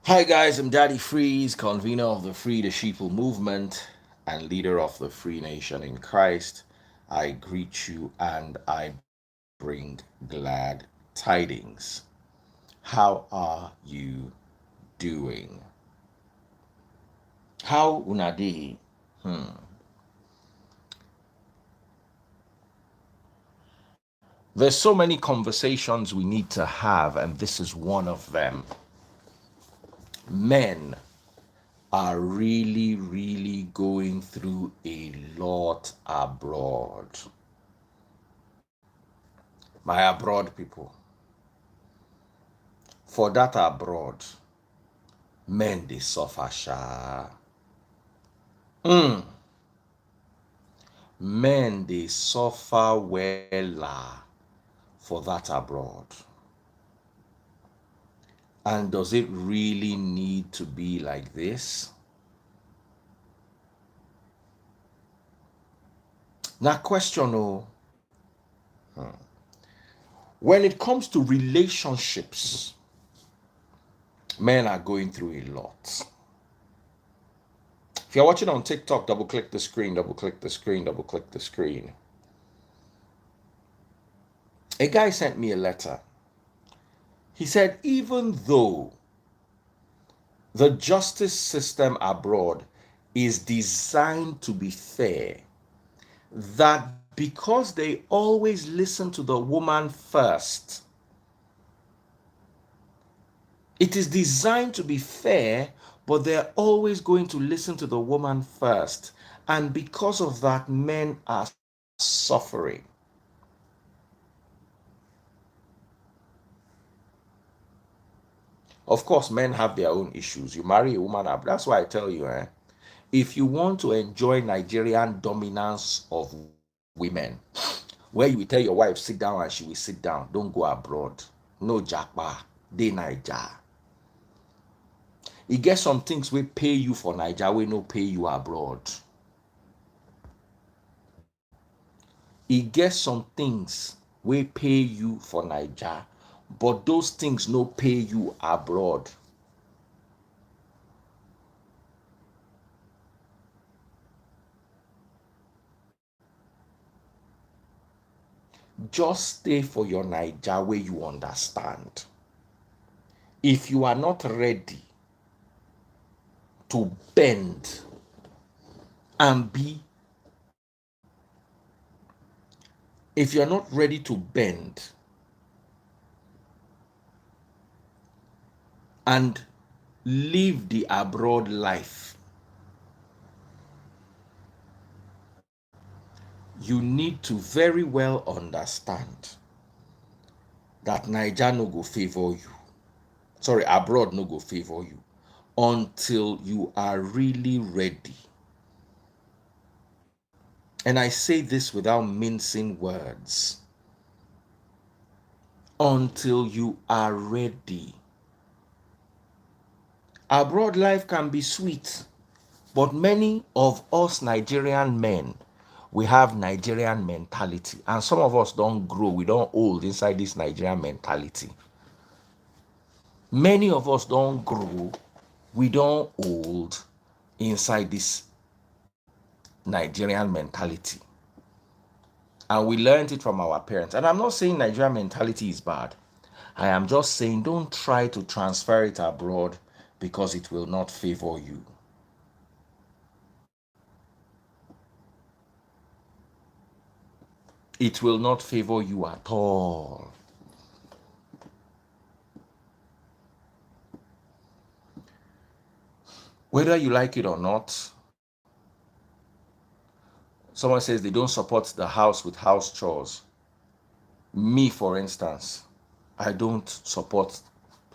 Hi guys, I'm Daddy Freeze, convener of the Free the Sheeple movement and leader of the Free Nation in Christ. I greet you and I bring glad tidings. How are you doing? How unadi? There's so many conversations we need to have, and this is one of them. Men are really going through a lot abroad. My abroad people. For that abroad, men they suffer sha. Men they suffer wella for that abroad. And does it really need to be like this? Now question oh, when it comes to relationships, men are going through a lot. If you're watching on TikTok, double click the screen, double click the screen, double click the screen. A guy sent me a letter. He said, even though the justice system abroad is designed to be fair, that because they always listen to the woman first, it is designed to be fair, but they're always going to listen to the woman first. And because of that, men are suffering. Of course, men have their own issues. You marry a woman, that's why I tell you, if you want to enjoy Nigerian dominance of women, where you will tell your wife, sit down, and she will sit down, don't go abroad. No JAPA, they Niger. You get some things we pay you for Niger, we no pay you abroad. You get some things we pay you for Niger, but those things no pay you abroad. Just stay for your Niger where you understand. If you are not ready to bend and be, if you're not ready to bend and live the abroad life, you need to very well understand that Niger no go favor you. Sorry, abroad no go favor you until you are really ready. And I say this without mincing words. Until you are ready. Abroad life can be sweet, but many of us Nigerian men, we have Nigerian mentality. And some of us don't grow, we don't old inside this Nigerian mentality. Many of us don't grow, we don't old inside this Nigerian mentality. And we learned it from our parents. And I'm not saying Nigerian mentality is bad. I am just saying don't try to transfer it abroad because it will not favor you. It will not favor you at all. Whether you like it or not, someone says they don't support the house with house chores. Me, for instance, I don't support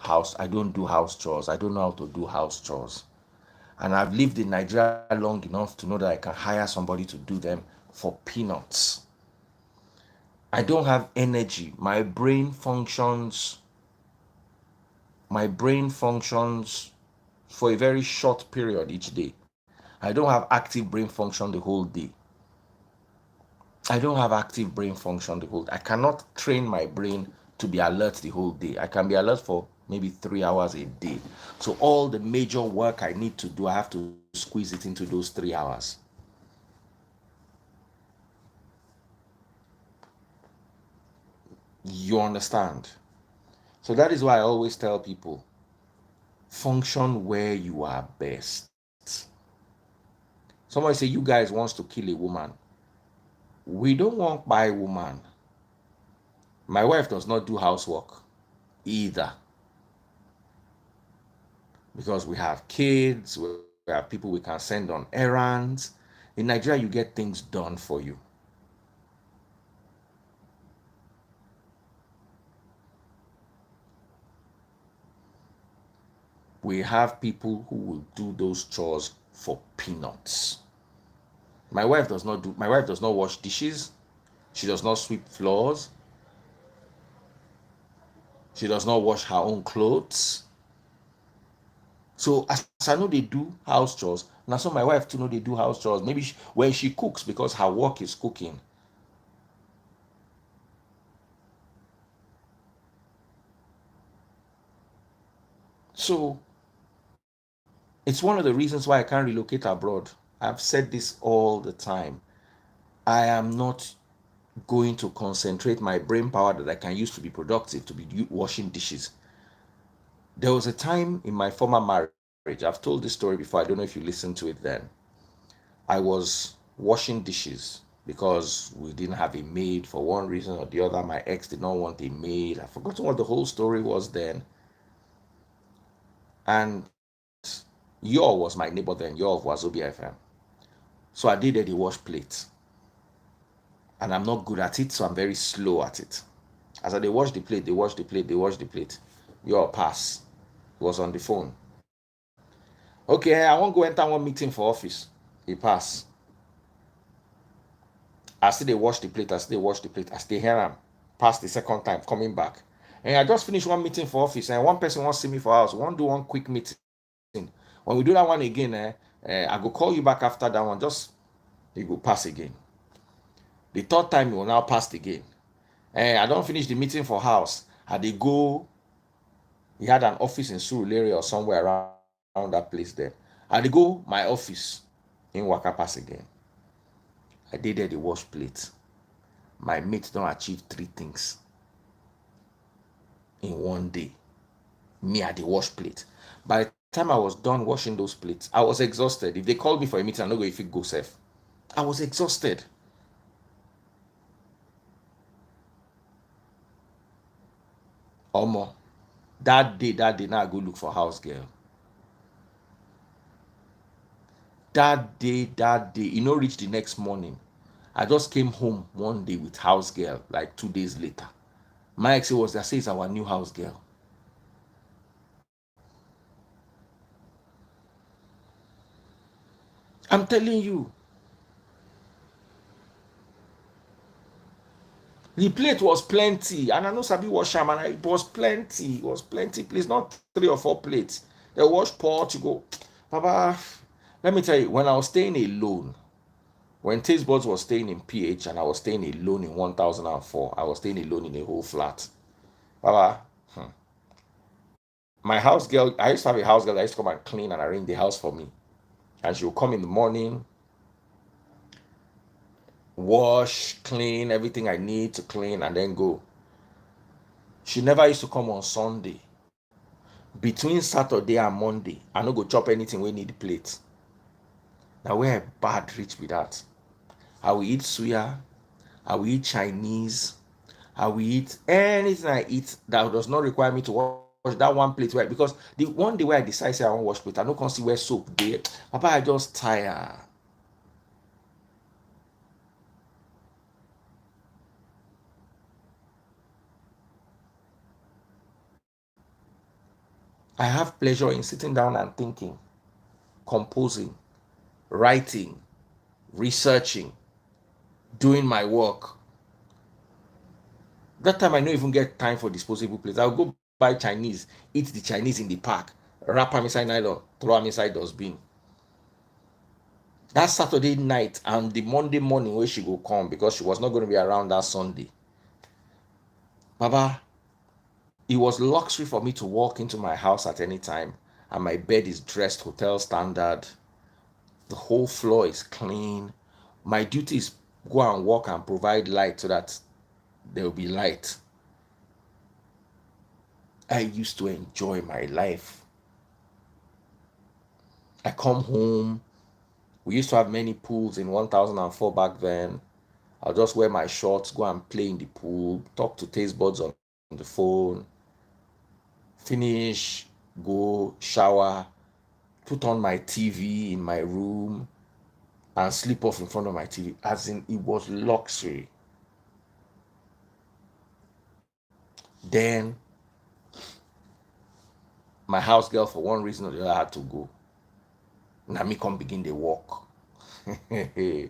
I don't do house chores. I don't know how to do house chores. And I've lived in Nigeria long enough to know that I can hire somebody to do them for peanuts. I don't have energy. My brain functions for a very short period each day. I don't have active brain function the whole day. I don't have active brain function the whole day. I cannot train my brain to be alert the whole day. I can be alert for maybe 3 hours a day. So all the major work I need to do, I have to squeeze it into those 3 hours. You understand? So that is why I always tell people, function where you are best. Somebody say, you guys wants to kill a woman. We don't want by woman. My wife does not do housework either, because we have kids, we have people we can send on errands. In Nigeria, you get things done for you. We have people who will do those chores for peanuts. My wife does not wash dishes. She does not sweep floors. She does not wash her own clothes. So as I know they do house chores, now so my wife too know they do house chores. Maybe when she cooks, because her work is cooking. So it's one of the reasons why I can't relocate abroad. I've said this all the time. I am not going to concentrate my brain power that I can use to be productive to be washing dishes. There was a time in my former marriage, I've told this story before, I don't know if you listened to it then. I was washing dishes because we didn't have a maid for one reason or the other. My ex did not want a maid. I've forgotten what the whole story was then. And Yor was my neighbor then. Yor of Wazobia FM. So I did the wash plate. And I'm not good at it, so I'm very slow at it. As they wash the plate, they wash the plate, they wash the plate. Yor pass. He was on the phone. Okay, I won't go enter one meeting for office. He pass. I still they wash the plate, I still they wash the plate, I still hear him pass the second time coming back. And I just finished one meeting for office, and one person wants to see me for house. We want to do one quick meeting. When we do that one again, I go call you back after that one. Just you go pass again. The third time you will now pass again. I don't finish the meeting for house. They go. He had an office in Surulere or somewhere around that place there. They go my office in Waka pass again. I did there the wash plate. My mate don't achieve 3 things in one day. Me at the wash plate. By the time I was done washing those plates, I was exhausted. If they called me for a meeting, I'm not going to go safe. I was exhausted. Omo, that day, now I go look for house girl. That day, reach the next morning. I just came home one day with house girl, like 2 days later. My ex was there, says our new house girl. I'm telling you. The plate was plenty, and I know Sabi wash am, and it was plenty. It was plenty. Please, not 3 or 4 plates. They wash pot, you go, Papa. Let me tell you, when I was staying alone, when Taste Buds was staying in PH and I was staying alone in 1004, I was staying alone in a whole flat. Papa, my house girl, I used to have a house girl that used to come and clean and arrange the house for me. And she would come in the morning, wash, clean everything I need to clean, and then go. She never used to come on Sunday. Between Saturday and Monday, I no go chop anything we need plate. Now where I bad reach with that. I will eat suya, I will eat Chinese, I will eat anything I eat that does not require me to wash that one plate. Right? Because the one day where I decide say I want wash plate, I no can see where soap there. Papa, I just tire. I have pleasure in sitting down and thinking, composing, writing, researching, doing my work. That time I don't even get time for disposable plates. I'll go buy Chinese, eat the Chinese in the park, wrap them inside nylon, throw them inside dustbin. That Saturday night and the Monday morning where she go come, because she was not going to be around that Sunday. Baba, It was luxury for me to walk into my house at any time, and my bed is dressed hotel standard. The whole floor is clean. My duty is go and walk and provide light so that there will be light. I used to enjoy my life. I come home. We used to have many pools in 1004 back then. I'll just wear my shorts, go and play in the pool, talk to taste buds on the phone, finish, go shower, put on my TV in my room, and sleep off in front of my TV. As in, it was luxury. Then, my house girl, for one reason or the other, had to go. Now me come begin the walk. I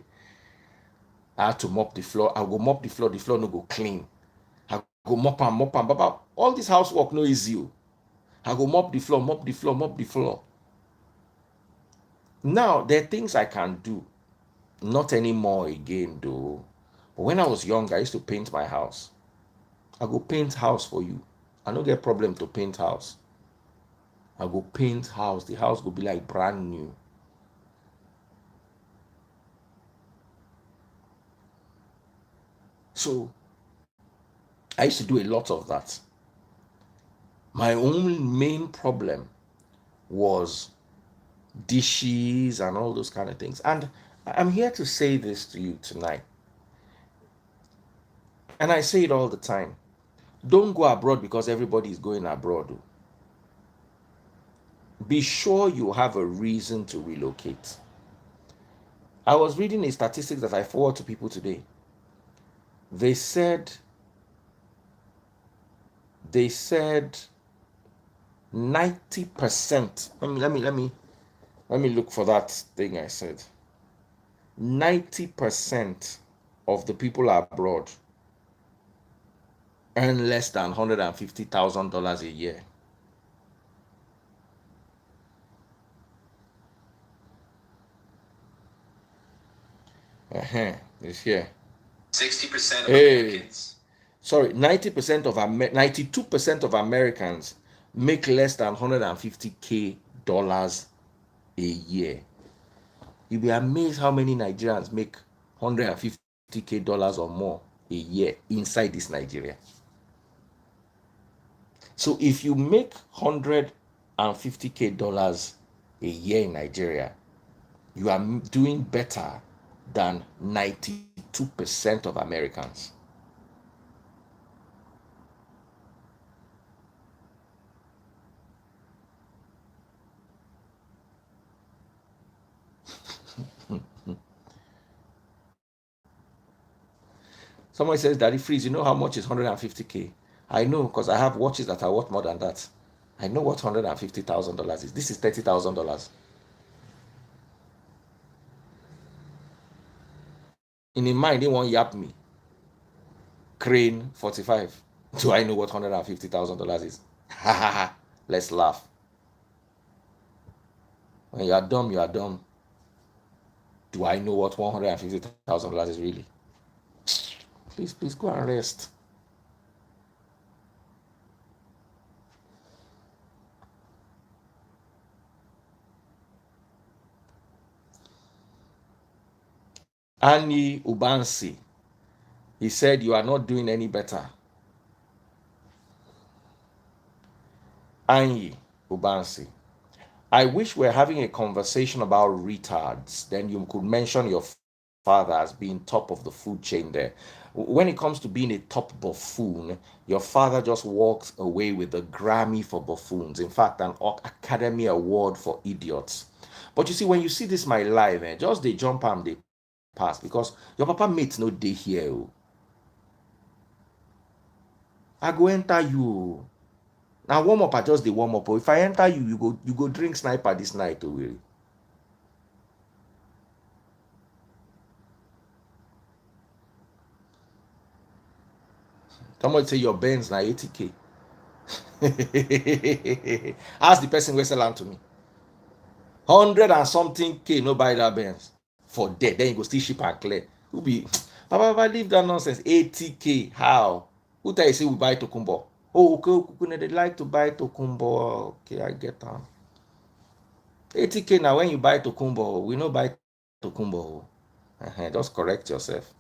had to mop the floor. I go mop the floor no go clean. I go mop and baba. All this housework no easy. I go mop the floor, mop the floor, mop the floor. Now there are things I can do. Not anymore again though. But when I was young, I used to paint my house. I go paint house for you. I no get problem to paint house. I go paint house. The house go be like brand new. So I used to do a lot of that. My only main problem was dishes and all those kind of things. And I'm here to say this to you tonight. And I say it all the time. Don't go abroad because everybody is going abroad. Be sure you have a reason to relocate. I was reading a statistic that I forward to people today. They said 90%. Let me look for that thing I said. 90% of the people abroad earn less than $150,000 a year. It's here. 60% of Americans. Sorry, 90% of 92% of Americans make less than $150K a year. You'll be amazed how many Nigerians make $150K or more a year inside this Nigeria. So if you make $150K a year in Nigeria, you are doing better than 92% of Americans. Somebody says, Daddy Freeze, you know how much is 150K? I know because I have watches that are worth more than that. I know what $150,000 is. This is $30,000. In the mind, they want yap me. Crane 45. Do I know what $150,000 is? Ha ha ha. Let's laugh. When you are dumb, you are dumb. Do I know what $150,000 is really? Please go and rest. Annie Ubansi. He said, you are not doing any better. Annie Ubansi. I wish we're having a conversation about retards. Then you could mention your father as being top of the food chain there. When it comes to being a top buffoon, your father just walked away with a Grammy for buffoons. In fact, an Academy Award for idiots. But you see, when you see this my live, just they jump and they pass because your papa mates no day here. I go enter you. Now warm up, I just the warm up. If I enter you, you go drink sniper this night. Really. Somebody say your Benz now 80K. Ask the person who sell to me. 100 and something K, no buy that Benz. For dead, then you go still ship and clear. Who be Papa leave that nonsense. 80K. How? Who tell you say we buy Tokumbo? Oh, okay, they like to buy Tokumbo. Okay, I get that. 80K now when you buy Tokumbo, we no buy Tokumbo. Just correct yourself.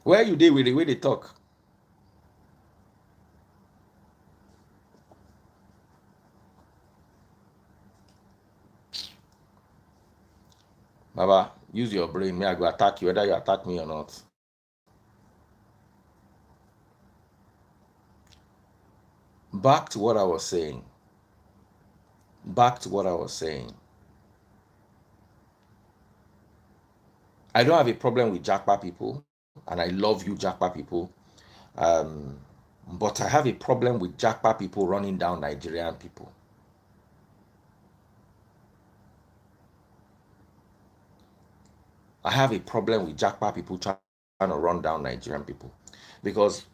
Where you dey with the way they talk? Baba, use your brain. Me, I go attack you, whether you attack me or not. Back to what I was saying. Back to what I was saying. I don't have a problem with JAPA people, and I love you, JAPA people. Um, but I have a problem with JAPA people running down Nigerian people. I have a problem with JAPA people trying to run down Nigerian people because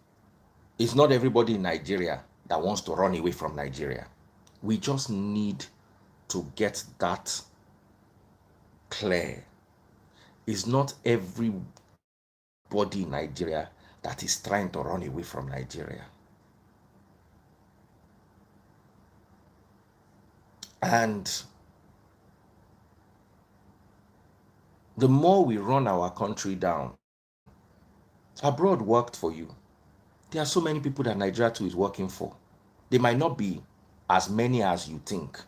it's not everybody in Nigeria that wants to run away from Nigeria. We just need to get that clear. It's not everybody in Nigeria that is trying to run away from Nigeria. And the more we run our country down, abroad worked for you. There are so many people that Nigeria too is working for. They might not be as many as you think.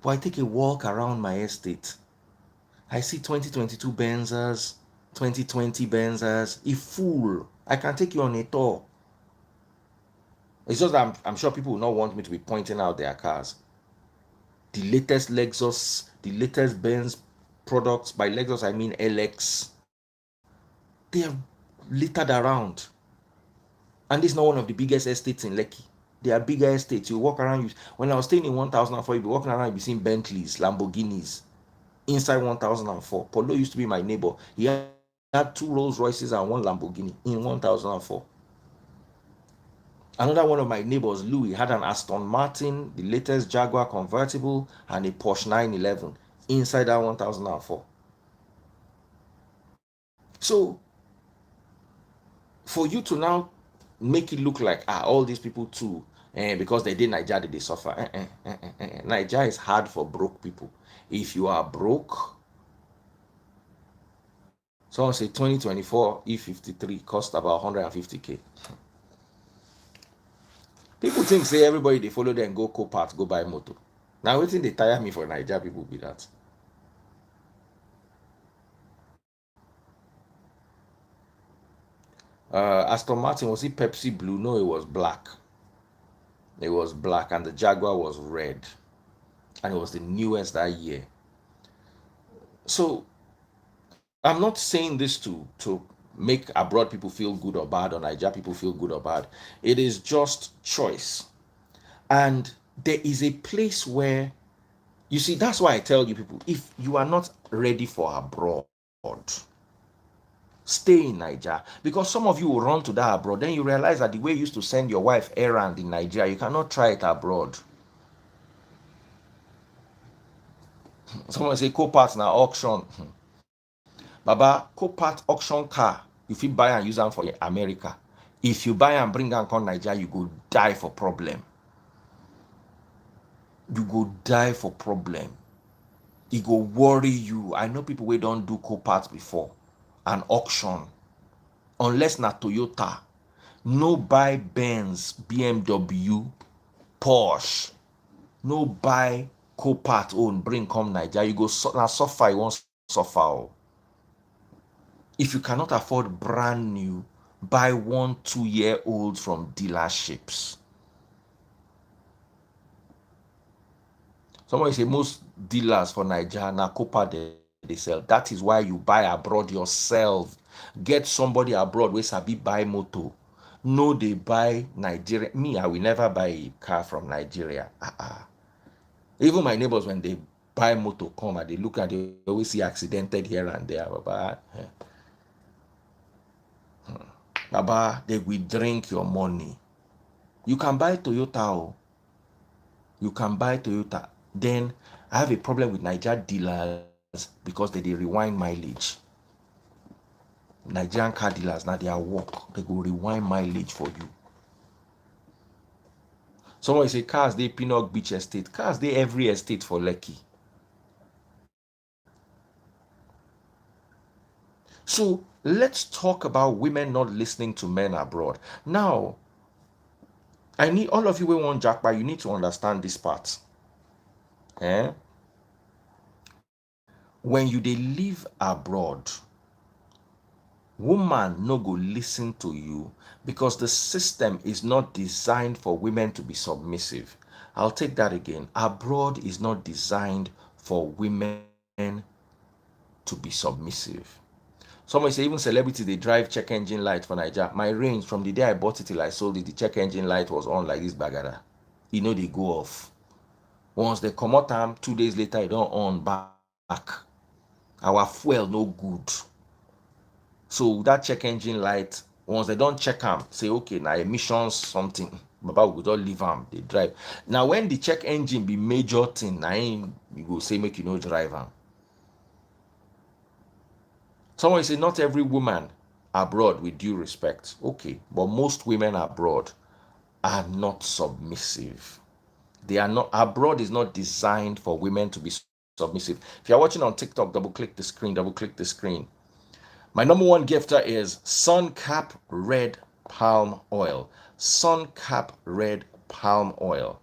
But I take a walk around my estate. I see 2022 Benzers, 2020 Benzers. If full, I can take you on a tour. It's just that I'm sure people will not want me to be pointing out their cars. The latest Lexus, the latest Benz products. By Lexus, I mean LX. They are littered around. And this is not one of the biggest estates in Lekki. They are bigger estates. You walk around. When I was staying in 1004, you'd be walking around, you'd be seeing Bentleys, Lamborghinis inside 1004. Polo used to be my neighbor. He had 2 Rolls Royces and 1 Lamborghini in 1004. Another one of my neighbors, Louis, had an Aston Martin, the latest Jaguar convertible, and a Porsche 911 inside that 1004. So, for you to now make it look like all these people too, because they did Nigeria, they suffer. Nigeria is hard for broke people. If you are broke, someone say 2024 E53 cost about 150K. People think say everybody they follow them go co-part, go buy motor. Now waiting they tire me for Nigeria people be that. Aston Martin, was it Pepsi blue? No, it was black. It was black, and the Jaguar was red, and it was the newest that year. So I'm not saying this to make abroad people feel good or bad, or Nigeria people feel good or bad. It is just choice, and there is a place where you see. That's why I tell you people: if you are not ready for abroad, stay in Nigeria, because some of you will run to that abroad. Then you realize that the way you used to send your wife errand in Nigeria, you cannot try it abroad. Someone say co-partner auction. Baba, co-part auction car, you fit buy and use them for America. If you buy and bring and come Nigeria, you go die for problem. You go die for problem. It go worry you. I know people wey don't do co-part before. An auction. Unless na Toyota. No buy Benz, BMW, Porsche. No buy co-part own, bring come Nigeria. You go na suffer, you won't suffer. If you cannot afford brand new, buy 1-2-year-old from dealerships. Somebody say most dealers for Nigeria na Copa they sell. That is why you buy abroad yourself. Get somebody abroad wey sabi buy motor. No, they buy Nigeria. Me, I will never buy a car from Nigeria. Even my neighbors, when they buy motor come and they look at it, they always see accidented here and there. Baba, they will drink your money. You can buy Toyota. You can buy Toyota. Then I have a problem with Niger dealers because they rewind mileage. Nigerian car dealers, now their work, they go rewind mileage for you. Someone say cars they Pinnock Beach estate, cars they every estate for Lekki. So let's talk about women not listening to men abroad. Now, I need all of you who want JAPA, you need to understand this part. Eh? When you they live abroad, woman no go listen to you because the system is not designed for women to be submissive. I'll take that again. Abroad is not designed for women to be submissive. Someone say even celebrities they drive check engine light for Nigeria. My range from the day I bought it till I sold it, the check engine light was on like this bagada. You know they go off. Once they come out time, 2 days later, it don't on back. Our fuel no good. So that check engine light, once they don't check them, say okay, now emissions something. Baba we don't leave them, they drive. Now when the check engine be major thing, now you go say make you no drive them. Someone say not every woman abroad, with due respect, okay, but most women abroad are not submissive. They are not, abroad is not designed for women to be submissive. If you're watching on TikTok, double click the screen, double click the screen. My number one gifter is Suncap Red Palm Oil. Suncap Red Palm Oil.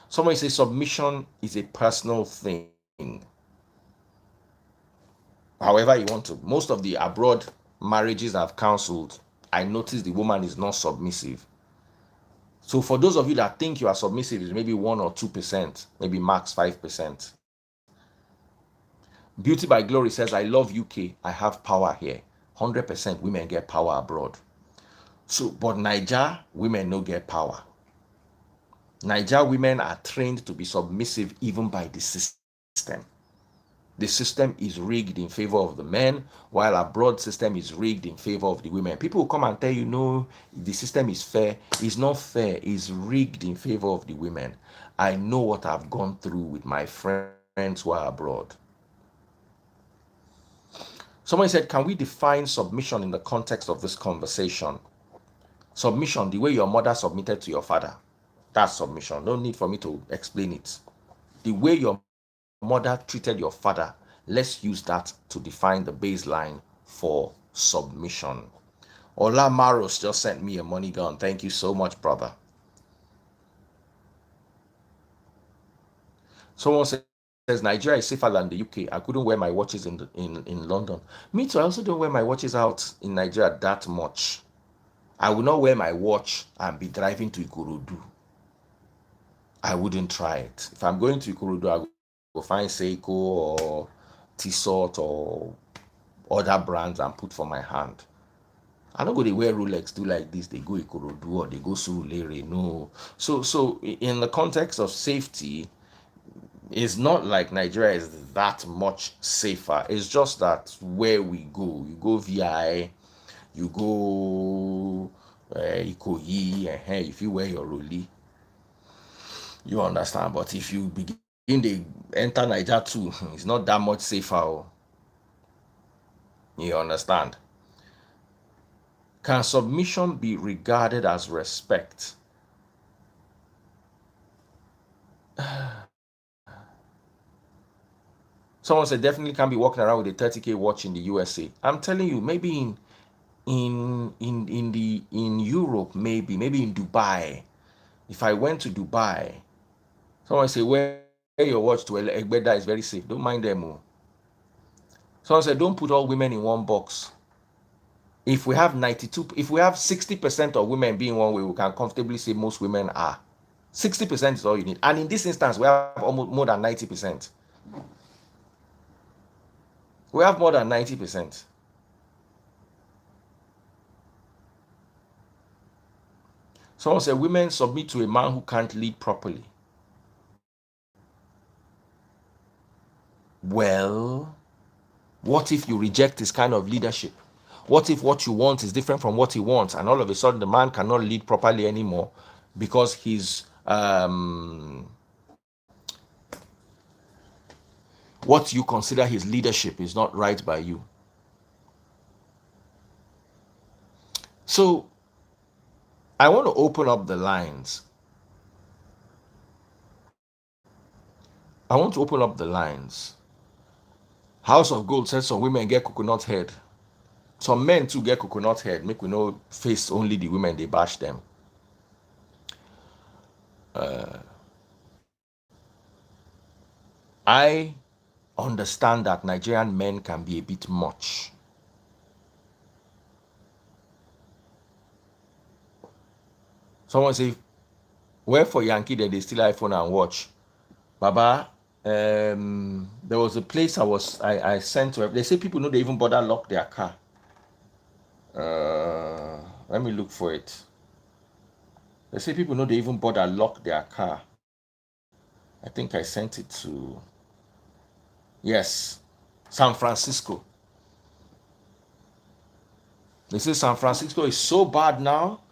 Somebody say submission is a personal thing. However you want to. Most of the abroad marriages I've counseled, I noticed the woman is not submissive. So for those of you that think you are submissive, is maybe 1 or 2%, maybe max 5%. Beauty by Glory says, I love UK. I have power here. 100% women get power abroad. So, but Niger, women no get power. Niger women are trained to be submissive even by the system. The system is rigged in favor of the men, while abroad system is rigged in favor of the women. People will come and tell you, no, the system is fair. It's not fair. It's rigged in favor of the women. I know what I've gone through with my friends who are abroad. Someone said, can we define submission in the context of this conversation? Submission, the way your mother submitted to your father. That's submission. No need for me to explain it. The way your mother treated your father, let's use that to define the baseline for submission. Ola Maros just sent me a money gun. Thank you so much, brother. Someone says Nigeria is safer than the UK. I couldn't wear my watches in London. Me too. I also don't wear my watches out in Nigeria that much. I will not wear my watch and be driving to Ikorodu. I wouldn't try it. If I'm going to Ikorodu, I will find Seiko or Tissot or other brands and put for my hand. I don't go they wear Rolex, do like this, they go Ikorodu or they go Surulere. No. So in the context of safety, it's not like Nigeria is that much safer. It's just that where we go, you go VI, you go Ikoyi, if you wear your Roli, you understand. But if you begin to enter Nigeria too, it's not that much safer. You understand? Can submission be regarded as respect? Someone said definitely can't be walking around with a 30K watch in the USA. I'm telling you, maybe in Europe, maybe in Dubai. If I went to Dubai, someone say wear your watch to Egbeda is very safe. Don't mind them. Someone said don't put all women in one box. If we have 60% of women being one way, we can comfortably say most women are. 60% is all you need. And in this instance, we have almost more than 90%. We have more than 90%. Someone said women submit to a man who can't lead properly. Well, what if you reject this kind of leadership? What if what you want is different from what he wants, and all of a sudden the man cannot lead properly anymore because he's What you consider his leadership is not right by you. So I want to open up the lines. I want to open up the lines. House of Gold says some women get coconut head. Some men too get coconut head. Make we know face only the women, they bash them. I understand that Nigerian men can be a bit much. Someone say, where for Yankee then they steal iPhone and watch? Baba, there was a place I sent to. They say people know they even bother lock their car. Let me look for it. They say people know they even bother lock their car. I think I sent it to, yes, San Francisco. They say San Francisco is so bad now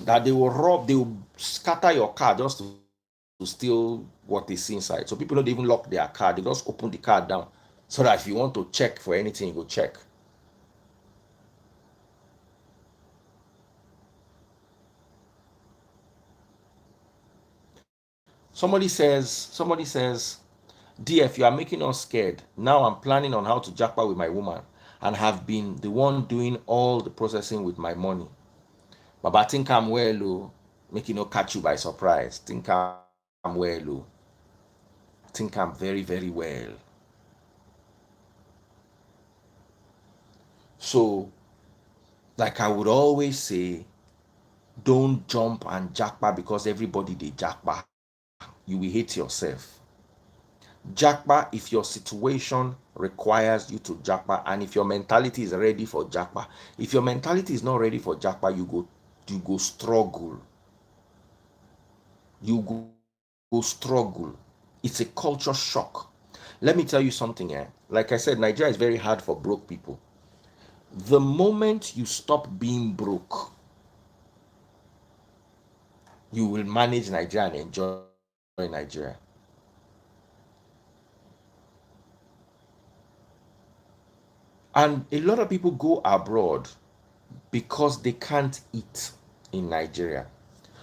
that they will scatter your car just to steal what is inside. So people don't even lock their car. They just open the car down so that if you want to check for anything, you go check. Somebody says, DF, you are making us scared. Now I'm planning on how to japa with my woman and have been the one doing all the processing with my money. But I think I'm well, oh. Make it not catch you by surprise. Think I'm well, oh. Think I'm very, very well. So, like I would always say, don't jump and japa because everybody they japa. You will hate yourself. Japa if your situation requires you to japa and if your mentality is ready for japa. If your mentality is not ready for japa, you go struggle. You go struggle. It's a culture shock. Let me tell you something, eh? Like I said, Nigeria is very hard for broke people. The moment you stop being broke, you will manage Nigeria and enjoy Nigeria. And a lot of people go abroad because they can't eat in Nigeria.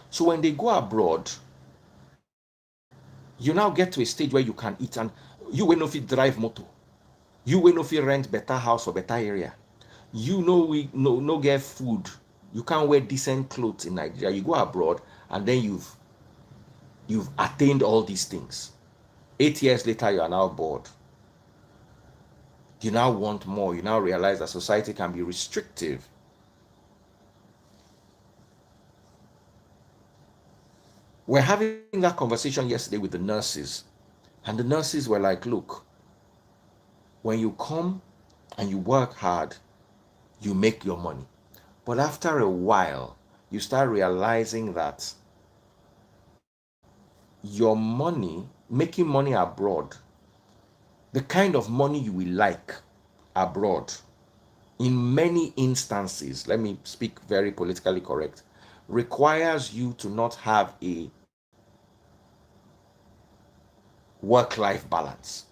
So when they go abroad, you now get to a stage where you can eat and you will not fit drive motor. You will not fit rent better house or better area. You know we no get food. You can't wear decent clothes in Nigeria. You go abroad and then you've attained all these things. 8 years later, you are now bored. You now want more. You now realize that society can be restrictive. We're having that conversation yesterday with the nurses, and the nurses were like, look, when you come and you work hard, you make your money. But after a while, you start realizing that your money, making money abroad, the kind of money you will like abroad, in many instances, let me speak very politically correct, requires you to not have a work-life balance.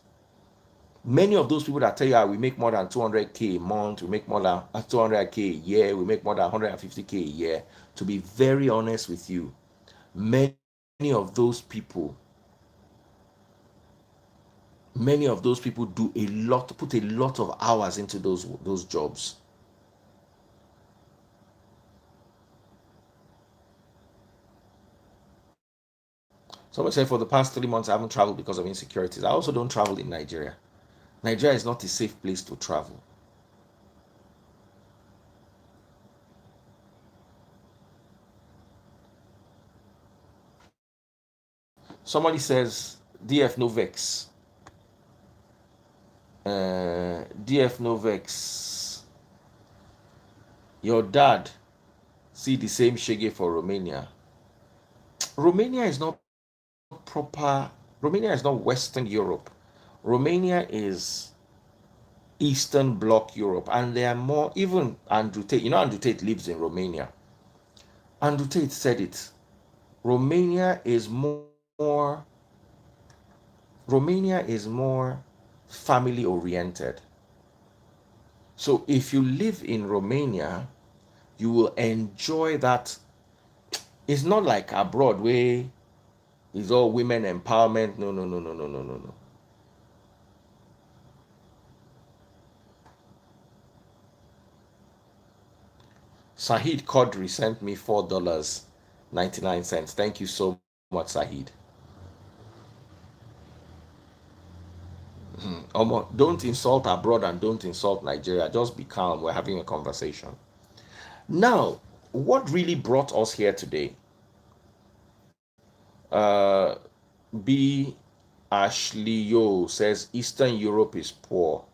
Many of those people that tell you we make more than 200K a month, we make more than 200K a year, we make more than 150K a year, to be very honest with you, many of those people do a lot, put a lot of hours into those jobs. Someone said for the past 3 months I haven't traveled because of insecurities. I also don't travel in Nigeria. Nigeria is not a safe place to travel. Somebody says DF no vex. DF no vex. Your dad see the same shege for Romania. Romania is not proper. Romania is not Western Europe. Romania is Eastern Bloc Europe, and they are more. Even Andrew Tate, Andrew Tate lives in Romania. Andrew Tate said it. Romania is more Romania is more family oriented. So if you live in Romania, you will enjoy that. It's not like abroad where it's all women empowerment. No, no, no, no, no, no, no, no. Sahid Kodri sent me $4.99. Thank you so much, Sahid. Don't insult abroad and don't insult Nigeria. Just be calm. We're having a conversation. Now, what really brought us here today? Uh, B. Ashley Yo says Eastern Europe is poor.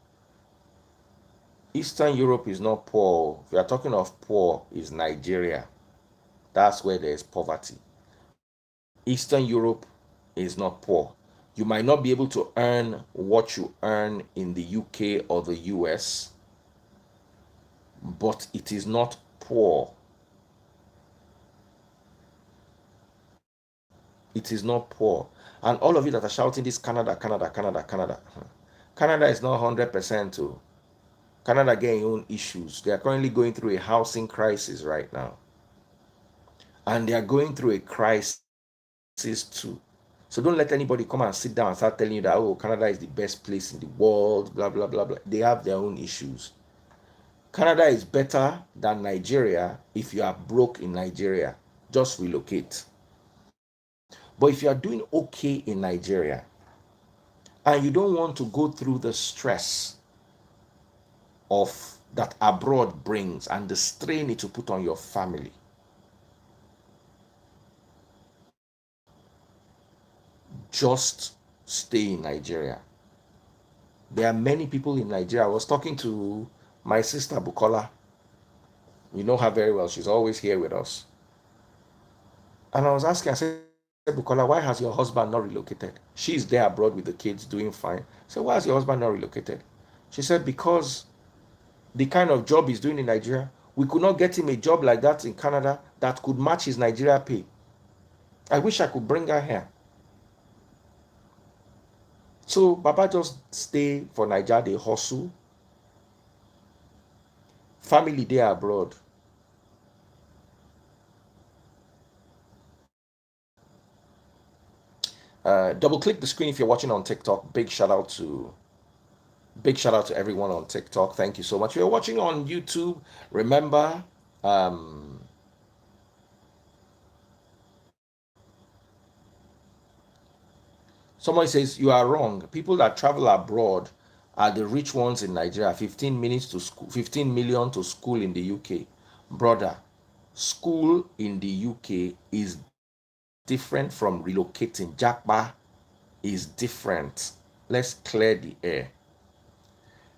Eastern Europe is not poor. If you are talking of poor, is Nigeria. That's where there is poverty. Eastern Europe is not poor. You might not be able to earn what you earn in the UK or the US, but it is not poor. It is not poor. And all of you that are shouting this Canada, Canada, Canada, Canada. Canada is not 100% too. Canada getting own issues. They are currently going through a housing crisis right now. And they are going through a crisis too. So don't let anybody come and sit down and start telling you that, oh, Canada is the best place in the world, blah, blah, blah, blah. They have their own issues. Canada is better than Nigeria if you are broke in Nigeria. Just relocate. But if you are doing okay in Nigeria and you don't want to go through the stress of that abroad brings and the strain it will put on your family, just stay in Nigeria. There are many people in Nigeria. I was talking to my sister Bukola. You know her very well. She's always here with us. And I was asking, I said, Bukola, why has your husband not relocated? She's there abroad with the kids doing fine. I said, why has your husband not relocated? She said, because the kind of job he's doing in Nigeria, we could not get him a job like that in Canada that could match his Nigeria pay. I wish I could bring her here. So Baba just stay for Nigeria, they hustle. Family there abroad. Double click the screen if you're watching on TikTok. Big shout out to everyone on TikTok. Thank you so much. If you're watching on YouTube, remember, um, someone says you are wrong. People that travel abroad are the rich ones in Nigeria. 15 minutes to school, 15 million to school in the UK. Brother, school in the UK is different from relocating. JAPA is different. Let's clear the air.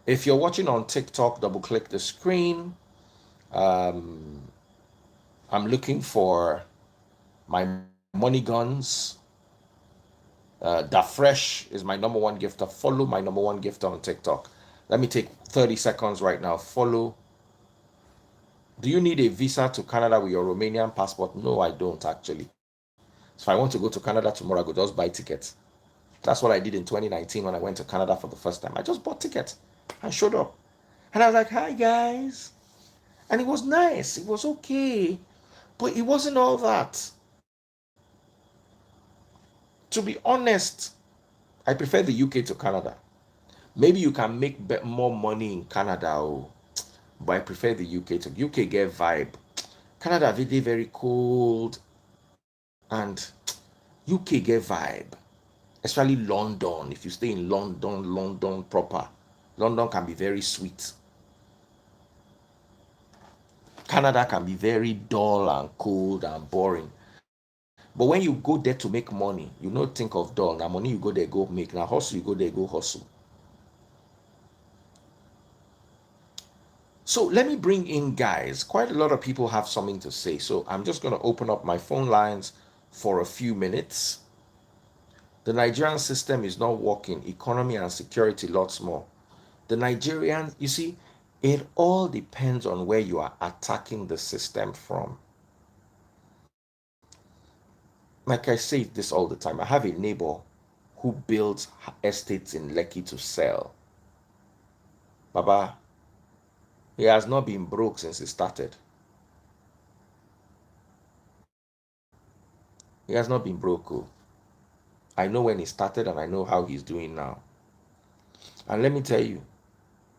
If you're watching on TikTok, double click the screen. Um, I'm looking for my money guns. Da Fresh is my number one gifter. Follow my number one gifter on TikTok. Let me take 30 seconds right now. Follow. Do you need a visa to Canada with your Romanian passport? No, I don't actually. So if I want to go to Canada tomorrow, I go just buy tickets. That's what I did in 2019 when I went to Canada for the first time. I just bought tickets and showed up. And I was like, hi guys. And it was nice. It was okay. But it wasn't all that. To be honest, I prefer the UK to Canada. Maybe you can make more money in Canada, but I prefer the UK to UK get vibe. Canada very very cold and UK get vibe. Especially London. If you stay in London, London proper, London can be very sweet. Canada can be very dull and cold and boring. But when you go there to make money, you not think of dull. Now money you go there go make. Now hustle you go there go hustle. So let me bring in guys. Quite a lot of people have something to say. So I'm just going to open up my phone lines for a few minutes. The Nigerian system is not working. Economy and security lots more. The Nigerian, you see, it all depends on where you are attacking the system from. Like I say this all the time. I have a neighbor who built estates in Lekki to sell. Baba, he has not been broke since he started. He has not been broke. Oh. I know when he started and I know how he's doing now. And let me tell you,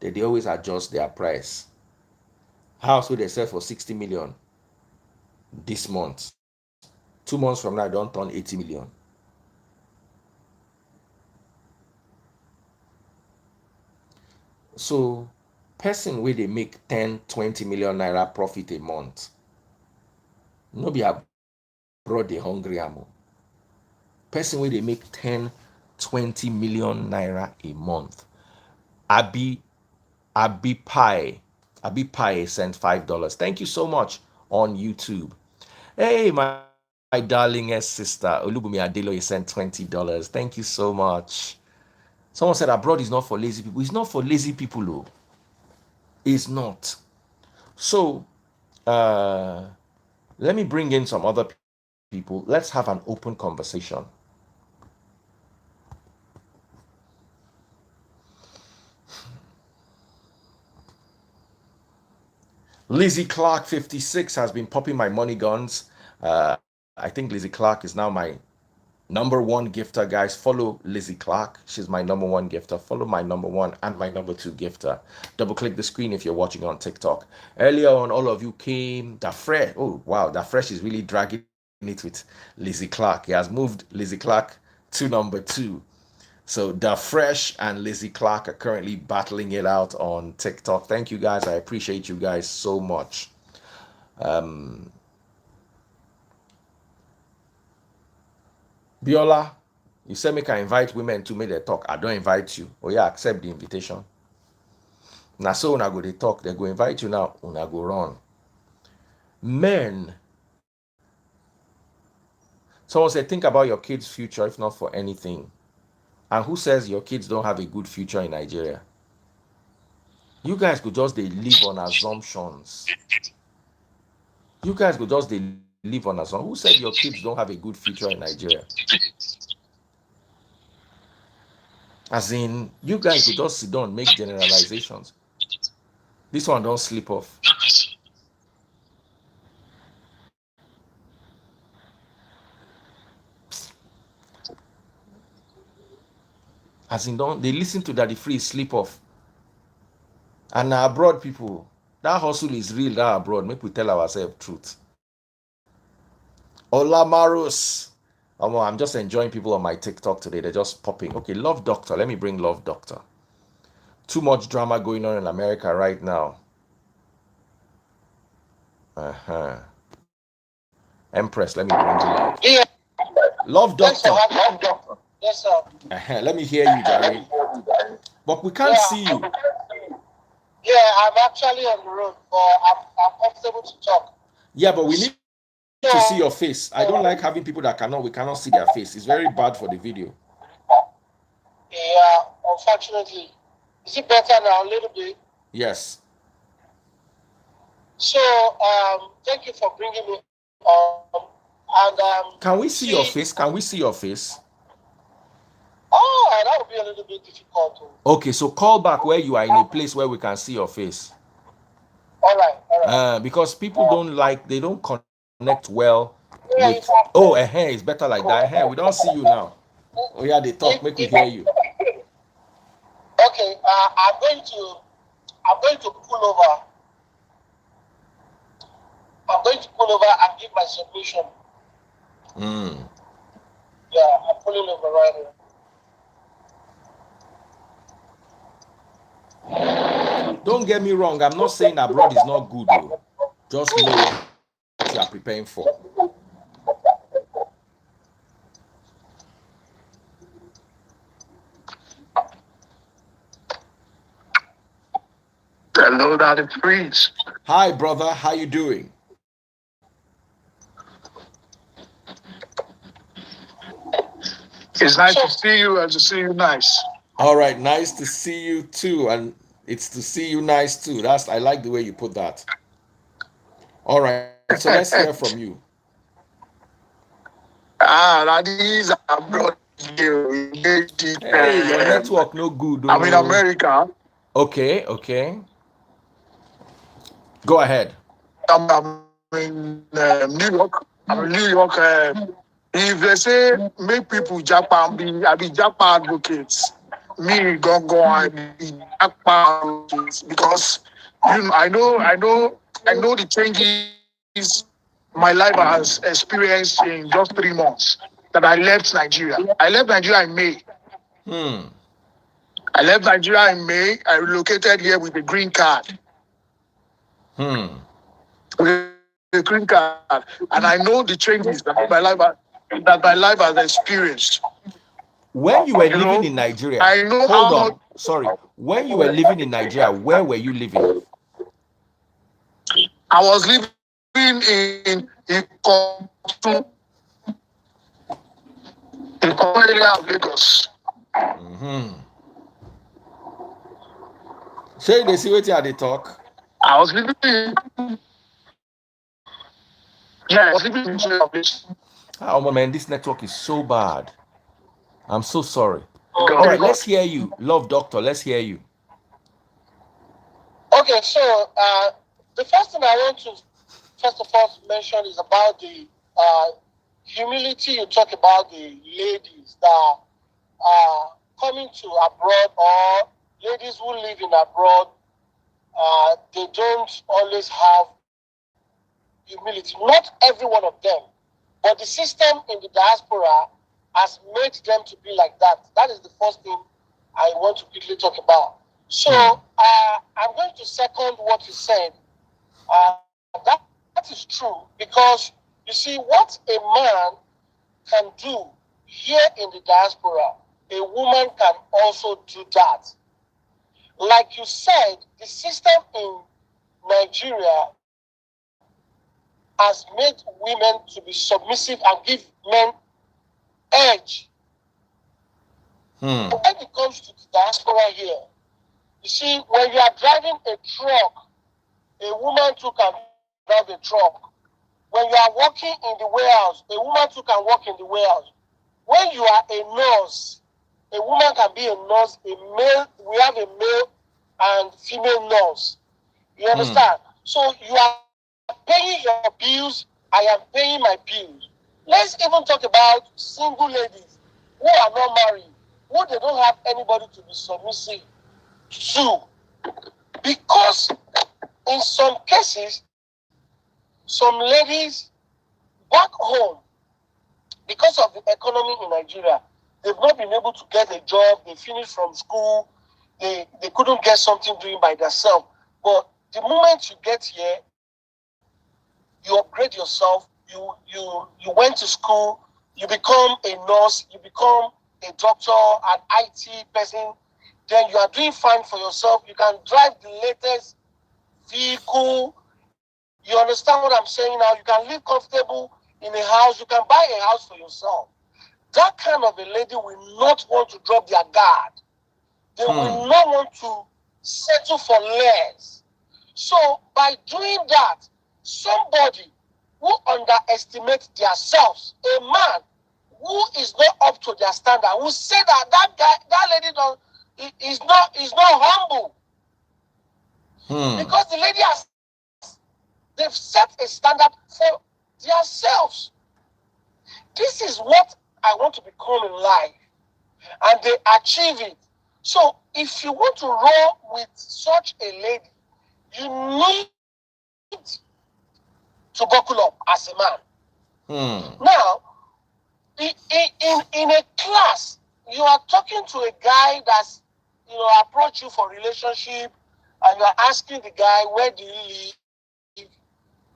that they always adjust their price. House where they sell for 60 million this month. 2 months from now, don't turn 80 million. So, person where they make 10, 20 million naira profit a month, no be abroad they hungry amo. Person where they make 10, 20 million naira a month. Abi Pie sent $5. Thank you so much on YouTube. Hey, my darling sister Olubumi Adeloye sent $20. Thank you so much. Someone said abroad is not for lazy people. It's not for lazy people, though. It's not. So, let me bring in some other people. Let's have an open conversation. Lizzie Clark 56 has been popping my money guns. I think Lizzie Clark is now my number one gifter, guys. Follow Lizzie Clark. She's my number one gifter. Follow my number one and my number two gifter. Double click the screen if you're watching on TikTok. Earlier on, all of you came. Dafresh. Oh, wow. Dafresh is really dragging it with Lizzie Clark. He has moved Lizzie Clark to number two. So Dafresh and Lizzie Clark are currently battling it out on TikTok. Thank you, guys. I appreciate you guys so much. Biola, you said make I invite women to make their talk. I don't invite you. Oh yeah, accept the invitation. Now so una go they talk, they go invite you now, una go run. Men. Someone said think about your kids' future if not for anything. And who says your kids don't have a good future in Nigeria? You guys could just they live on assumptions. You guys could just they live on assumptions. Who said your kids don't have a good future in Nigeria? As in, you guys could just sit down, make generalizations. This one don't slip off. As in, don't they listen to that the free slip off. And abroad people, that hustle is real. That abroad, make we tell ourselves truth. Ola Marus. I'm just enjoying people on my TikTok today. They're just popping. Okay, Love Doctor. Let me bring Love Doctor. Too much drama going on in America right now. Empress, let me bring you out. Yeah. Love Doctor. Yes, sir. Let me hear you, Jerry. But we can't see you. Yeah, I'm actually on the road, but I'm comfortable to talk. Yeah, but we need to see your face. I don't like having people that we cannot see their face. It's very bad for the video. Yeah, unfortunately. Is it better now a little bit? Yes. So, thank you for bringing me on. And can we see your face? Can we see your face? Oh, that would be a little bit difficult. Okay, so call back where you are in a place where we can see your face. All right. Because people they don't connect well with. Oh, it's better like that. We don't see you now. Oh yeah, they talk. Make we hear you. Okay, I'm going to pull over. I'm going to pull over and give my submission. Yeah, I'm pulling over right here. Don't get me wrong. I'm not saying abroad is not good, though. Just know what you are preparing for. Hello, Daddy Prince. Hi, brother. How you doing? It's nice to see you and to see you nice. All right, nice to see you too, and it's to see you nice too. I like the way you put that. All right, so let's hear from you. That is abroad. you. Hey, your network no good. I'm in Oh. America. Okay. Go ahead. I'm in New York. I'm in New York. If they say make people JAPA, I be JAPA advocates. Me go I be JAPA advocates because I know the changes my life has experienced in just 3 months that I left Nigeria. I left Nigeria in May. Hmm. I left Nigeria in May. I relocated here with a green card. Hmm. With a green card, and I know the changes that my life has experienced. When you were You living know, in Nigeria, I know hold how much. on. Sorry. When you were living in Nigeria, where were you living? I was living in in Kotu area of Lagos. Mm-hmm. Say they see what you they talk. I was living in I was living in Lagos. Oh man, this network is so bad. I'm so sorry. All right, God. let's hear you. Love doctor, let's hear you. Okay, so the first thing I want to first of all mention is about the humility. You talk about the ladies that are coming to abroad, or ladies who live in abroad. They don't always have humility. Not every one of them, but the system in the diaspora has made them to be like that. That is the first thing I want to quickly talk about. So I'm going to second what you said. That is true, because you see what a man can do here in the diaspora, a woman can also do that. Like you said, the system in Nigeria has made women to be submissive and give men edge. Hmm. When it comes to the diaspora here, you see, when you are driving a truck, a woman too can drive a truck. When you are working in the warehouse, a woman too can work in the warehouse. When you are a nurse, a woman can be a nurse, a male, we have a male and female nurse. You understand? So you are paying your bills, I am paying my bills. Let's even talk about single ladies who are not married, who they don't have anybody to be submissive to. Because in some cases, some ladies back home, because of the economy in Nigeria, they've not been able to get a job, they finished from school, they couldn't get something doing by themselves. But the moment you get here, you upgrade yourself, you went to school, you become a nurse, you become a doctor, an IT person, then you are doing fine for yourself. You can drive the latest vehicle. You understand what I'm saying now? You can live comfortable in a house. You can buy a house for yourself. That kind of a lady will not want to drop their guard. They will not want to settle for less. So by doing that, somebody who underestimates themselves, a man who is not up to their standard, who say that that guy, that lady don't, is not humble. Because the lady has, they've set a standard for themselves. This is what I want to become in life, and they achieve it. So if you want to roll with such a lady, you need to buckle up as a man. Now, in a class, you are talking to a guy that's, approach you for relationship, and you are asking the guy, where do you live?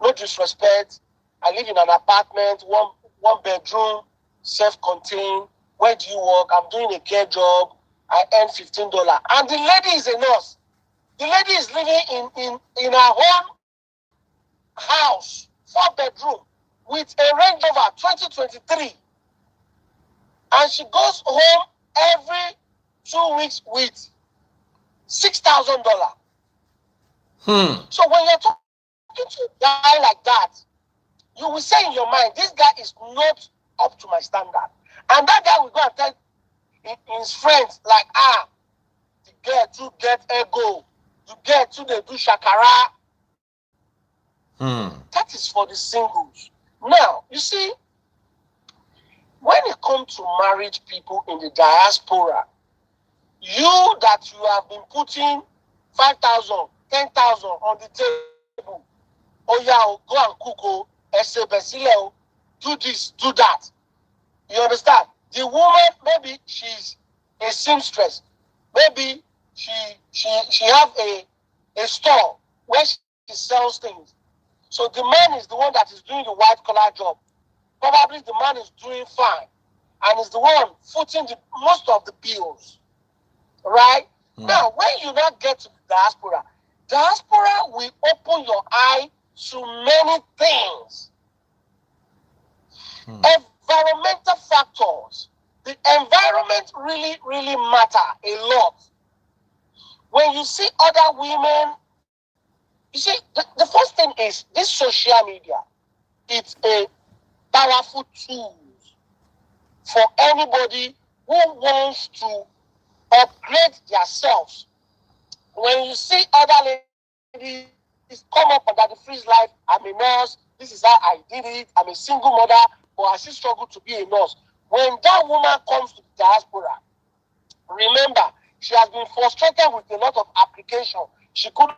No disrespect. I live in an apartment, one bedroom, self-contained. Where do you work? I'm doing a care job. I earn $15. And the lady is a nurse. The lady is living in her own house, 4 bedroom, with a Range Rover 2023. And she goes home every 2 weeks with $6,000. So when you're talking to a guy like that, you will say in your mind, this guy is not up to my standard. And And that guy will go and tell his friends, like, the girl to get ego, the girl to they do shakara. That is for the singles. Now, you see, when it comes to married people in the diaspora, you that you have been putting 5,000, 10,000 on the table, oh yeah, go and cook, do this, do that. You understand? The woman, maybe she's a seamstress, maybe she have a store where she sells things. So the man is the one that is doing the white collar job. Probably the man is doing fine and is the one footing the most of the bills. Right? Now, when you now get to the diaspora will open your eye to many things. Environmental factors. The environment really, really matter a lot. When you see other women, you see, the first thing is this social media. It's a powerful tool for anybody who wants to upgrade themselves. When you see other ladies come up under the freeze life, I'm a nurse, this is how I did it, I'm a single mother, but I still struggle to be a nurse. When that woman comes to the diaspora, remember, she has been frustrated with a lot of application. She couldn't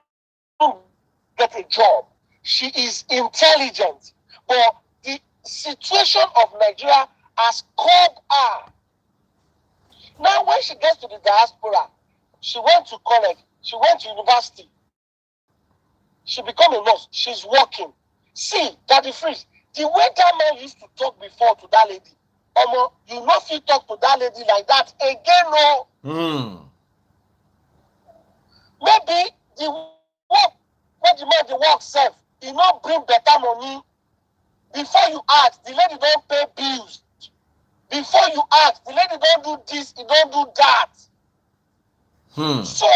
get a job. She is intelligent, but the situation of Nigeria has called her. Now, when she gets to the diaspora, she went to college, she went to university, she became a nurse, she's working. See, Daddy Freeze, the way that man used to talk before to that lady, you know if you talk to that lady like that again, no. Maybe the work, when the man the work self, he not bring better money. Before you ask, the lady don't pay bills. Before you ask, the lady don't do this, he don't do that. So,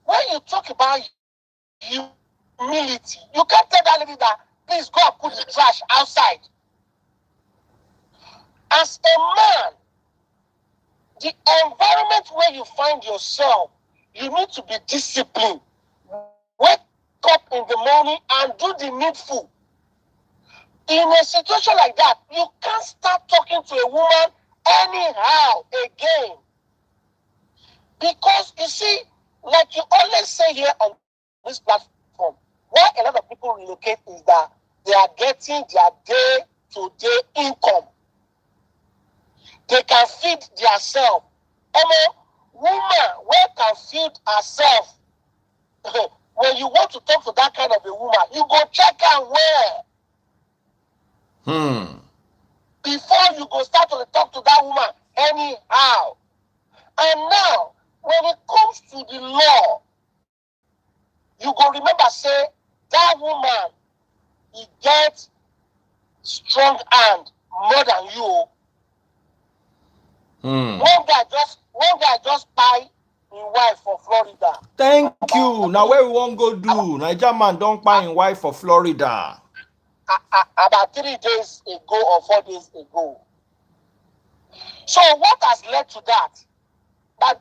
when you talk about humility, you can't tell that lady that, please go and put the trash outside. As a man, the environment where you find yourself, you need to be disciplined. Wake up in the morning and do the needful. In a situation like that, you can't start talking to a woman anyhow again. Because you see, like you always say here on this platform, why a lot of people relocate is that they are getting their day-to-day income. They can feed themselves. Woman where can feed herself. When you want to talk to that kind of a woman, you go check her where. Before you go start to talk to that woman anyhow. And now, when it comes to the law, you go remember say that woman, he gets strong hand more than you. One guy just buy his wife for Florida. Thank you. Now where we won't go do? Nigerian man don't buy his wife for Florida. About 3 days ago or 4 days ago. So what has led to that?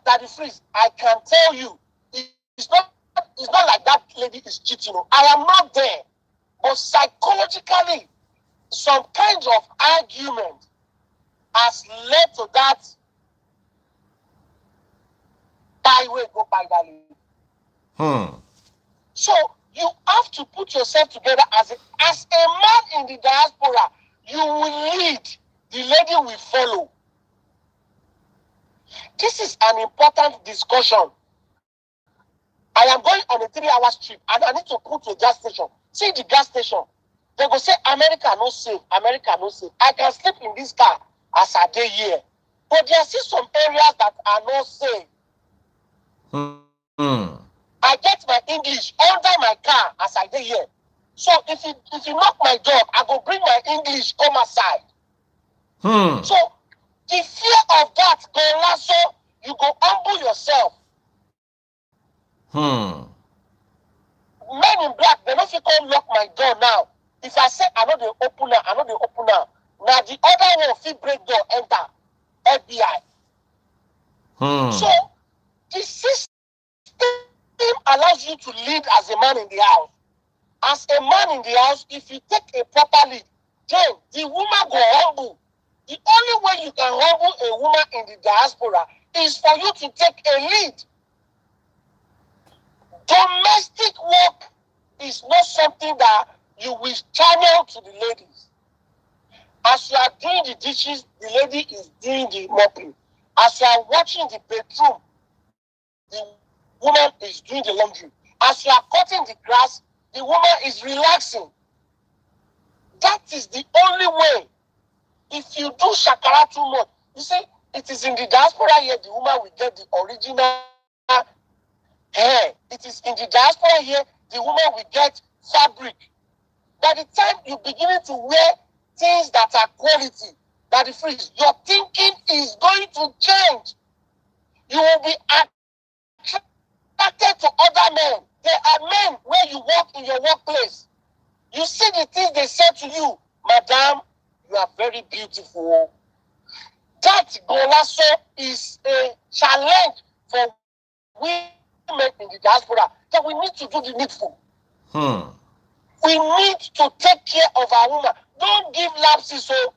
That is freeze. I can tell you, it's not like that lady is cheating. I am not there. But psychologically, some kinds of argument has led to that. Go by that lady. So you have to put yourself together as a man in the diaspora. You will lead, the lady will follow. This is an important discussion. I am going on a 3-hour trip and I need to put to a gas station. See the gas station. They go say America no safe. America no safe. I can sleep in this car as I day here. But there are still some areas that are not safe. I get my English under my car as I day here. So if you knock my door, I go bring my English come aside. So the fear of that go lasso, you go humble yourself. Men in black, they don't come lock my door now. If I say I know they open now, I know they open now. Now the other one fit break door enter. So the system allows you to lead as a man in the house. As a man in the house, if you take a proper lead, then the woman go humble. The only way you can humble a woman in the diaspora is for you to take a lead. Domestic work is not something that you will channel to the ladies. As you are doing the dishes, the lady is doing the mopping. As you are watching the bedroom, the woman is doing the laundry. As you are cutting the grass, the woman is relaxing. That is the only way. If you do shakara too much, you see, it is in the diaspora here the woman will get the original hair. It is in the diaspora here the woman will get fabric. By the time you're beginning to wear things that are quality, that the freeze, your thinking is going to change. You will be attracted to other men. There are men where you work in your workplace. You see the things they say to you, madam, you are very beautiful. That golasso is a challenge for women in the diaspora that we need to do the needful. We need to take care of our woman. Don't give lapses, so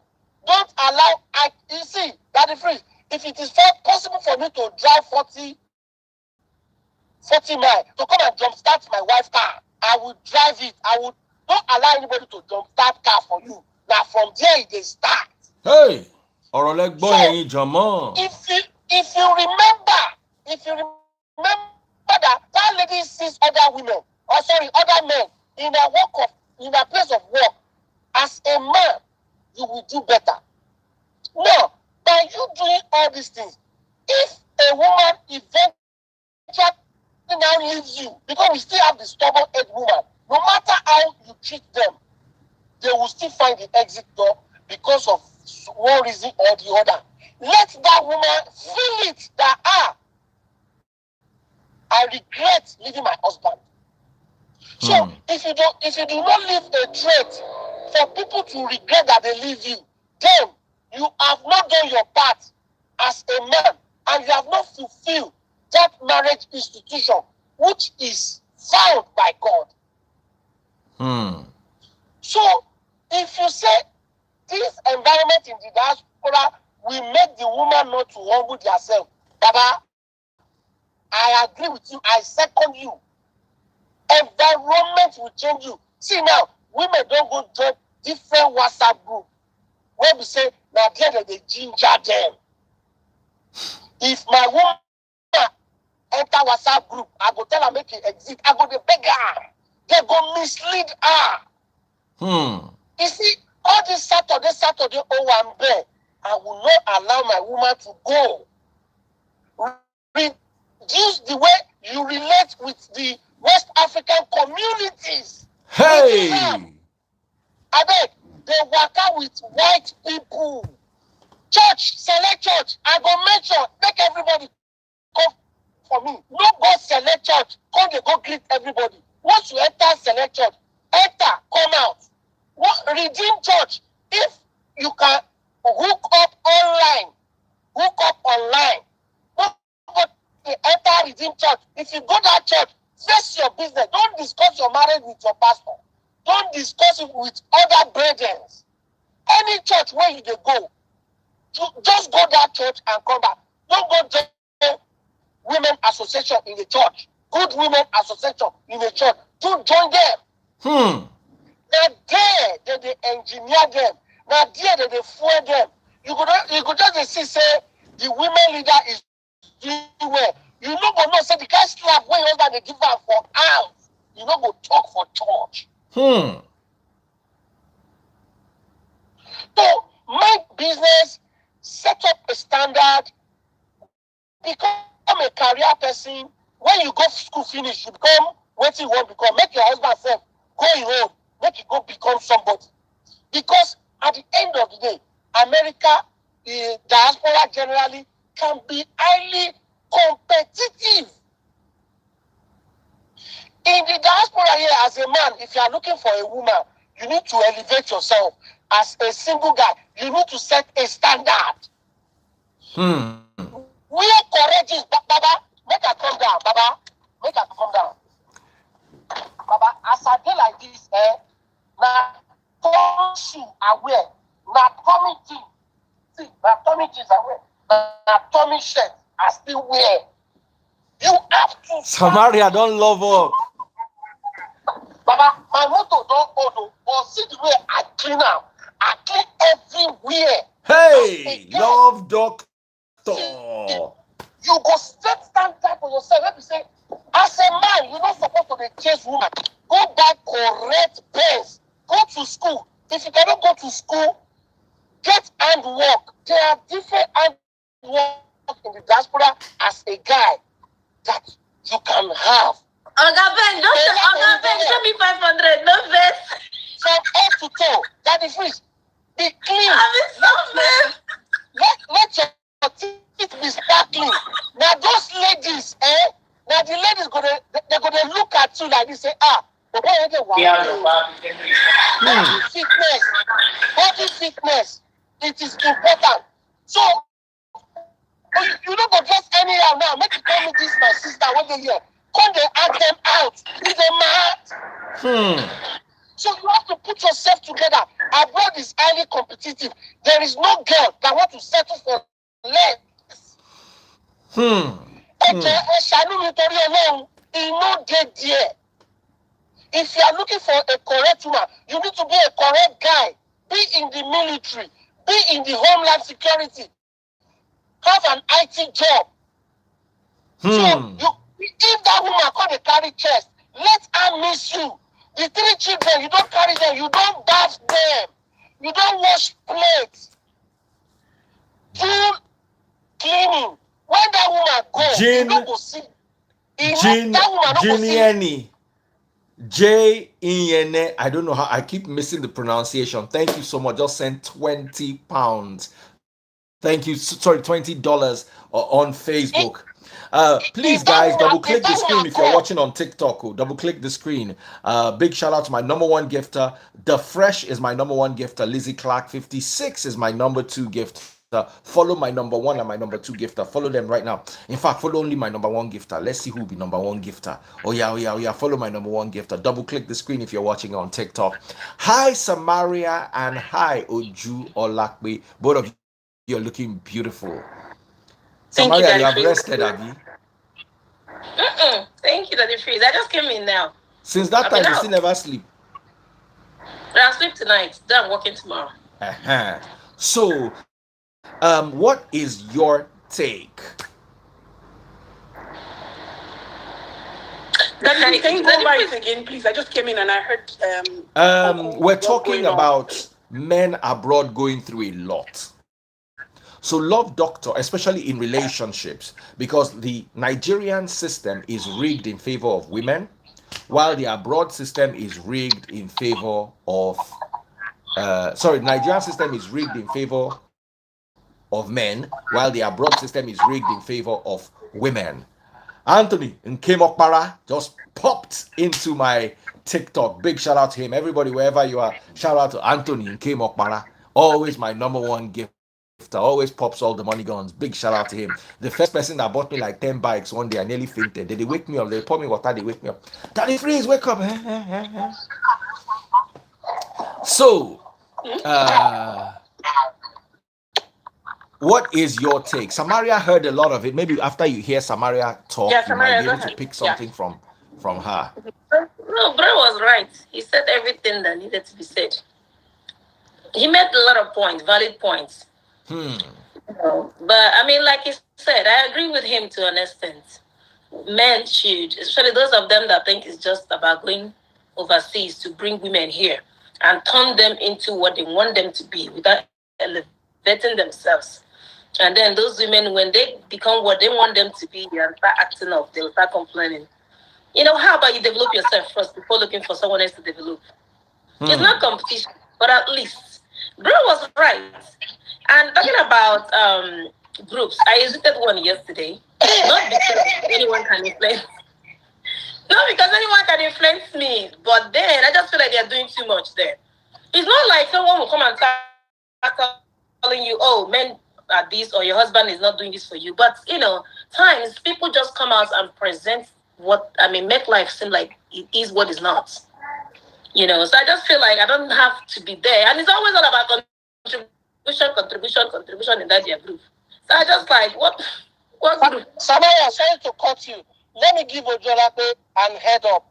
don't allow. You see, that the freeze. If it is possible for me to drive 40 miles to come and jumpstart my wife's car, I will drive it. Don't allow anybody to jumpstart car for you. Now from there it is start. Hey, ọ̀rọ̀ lẹ gbọ́ yẹn yín jọ̀mọ́. If you remember that lady sees other women, other men in a place of work, as a man, you will do better. No, by you doing all these things, if a woman eventually now leaves you, because we still have the stubborn-head woman, no matter how you treat them, they will still find the exit door because of one reason or the other. Let that woman feel it that I regret leaving my husband. So if you do not leave a trait for people to regret that they leave you, then you have not done your part as a man, and you have not fulfilled that marriage institution which is found by God. So if you say this environment in the diaspora will make the woman not to humble herself, Baba, I agree with you. I second you. Environment will change you. See now, women don't go join different WhatsApp group where we say, now there they ginger them. If my woman enter WhatsApp group, I go tell her make it exit. I go to beg her. They go mislead her. You see, all this Saturday, oh, I'm there. I will not allow my woman to go. Reduce the way you relate with the West African communities. Hey! I beg, they work out with white people. Church, select church. I go make sure, make everybody come for me. No go select church. Come they go greet everybody. Once you enter select church, enter, come out. Redeem church. If you can hook up online. Don't go enter redeem church. If you go that church, face your business. Don't discuss your marriage with your pastor. Don't discuss it with other brethren. Any church where you go, just go that church and come back. Don't go join women association in the church. Good women association in the church. Don't join them. Now there they engineer them. Now there they fuel them. You could just see say the women leader is doing well. You no go know say the guy slap when you they give her for hours. You no go talk for church. So mind business, set up a standard, become a career person. When you go to school finish, you become what you want to become. Make your husband say, go your own, make you go become somebody. Because at the end of the day, America, the diaspora generally, can be highly competitive. In the diaspora here, as a man, if you are looking for a woman, you need to elevate yourself. As a single guy, you need to set a standard. Where correct this, Baba. Make her calm down, Baba. Make her calm down. Baba, as I dey like this, na tummy aware, na tummy jeans. See, na tummy jeans aware, na tummy shirt I still wear. You have to. Samaria, don't love up. Baba, my motor don't old, but see the way I clean am. I clean everywhere. Hey, love doctor. You go set standard for yourself. Let me say, as a man, you're not supposed to be chase woman. Go buy correct pants. Go to school. If you cannot go to school, get handwork. There are different handwork in the diaspora as a guy that you can have. Oga Ben, show me 500, no vest. From head to toe, Daddy Freeze, be clean. Let your teeth be sparkling. Now those ladies, now the ladies they're gonna look at you like this, say, but why are they body fitness, it is important. So you don't go dress anyhow now. Make you tell me this, my sister, when they here. Come they ask them out. Is they mad? So you have to put yourself together. Abroad is highly competitive. There is no girl that want to settle for less. If you are looking for a correct woman, you need to be a correct guy. Be in the military. Be in the homeland security. Have an IT job. So if that woman can't carry chest, let her miss you. The 3 children, you don't carry them, you don't bath them, you don't wash plates. Do cleaning. When that woman goes, you don't go see. J-I-N-E. I don't know how, I keep missing the pronunciation. Thank you so much. Just sent £20. Thank you. Sorry, $20 on Facebook. Please, guys, double click the screen if you're watching on TikTok. Double click the screen. Big shout out to my number 1 gifter. The Fresh is my number 1 gifter. Lizzie Clark 56 is my number 2 gifter. Follow my number 1 and my number 2 gifter. Follow them right now. In fact, follow only my number 1 gifter. Let's see who will be number 1 gifter. Oh yeah. Follow my number 1 gifter. Double click the screen if you're watching on TikTok. Hi Samaria and hi Oju Olakwe. Both of you're looking beautiful. Samaria, you have rested, Abby. Thank you, Daddy Freeze. I just came in now. Since that time, you still never sleep. I'll sleep tonight. Then I'm working tomorrow. So, what is your take? Daddy, can you go over it again, please? I just came in and I heard. We're talking about men abroad going through a lot. So love doctor, especially in relationships, because the Nigerian system is rigged in favor of women, while the abroad system is rigged in favor of, Nigerian system is rigged in favor of men, while the abroad system is rigged in favor of women. Anthony Nkemokpara just popped into my TikTok. Big shout out to him. Everybody, wherever you are, shout out to Anthony Nkemokpara. Always my number 1 gift. Always pops all the money guns. Big shout out to him. The first person that bought me like 10 bikes one day, I nearly fainted. They wake me up. They pour me water. They wake me up. Daddy Freeze, wake up. So, what is your take? Samaria heard a lot of it. Maybe after you hear Samaria talk, you might be able to pick something from her. No, bro was right. He said everything that needed to be said. He made a lot of points, valid points. But I mean, like he said, I agree with him to an extent. Men should, especially those of them that think it's just about going overseas to bring women here and turn them into what they want them to be without elevating themselves. And then those women, when they become what they want them to be and start acting up, they'll start complaining. You know, how about you develop yourself first before looking for someone else to develop? It's not competition, but at least. Bro was right. And talking about groups, I visited one yesterday. Not because anyone can influence. Not because anyone can influence me, but then I just feel like they're doing too much there. It's not like someone will come and start telling you, oh, men at this, or your husband is not doing this for you. But times people just come out and present make life seem like it is what is not. So I just feel like I don't have to be there, and it's always all about contribution in that group. So I just like what group? Samaya, sorry to cut you. Let me give Ojolape an head up.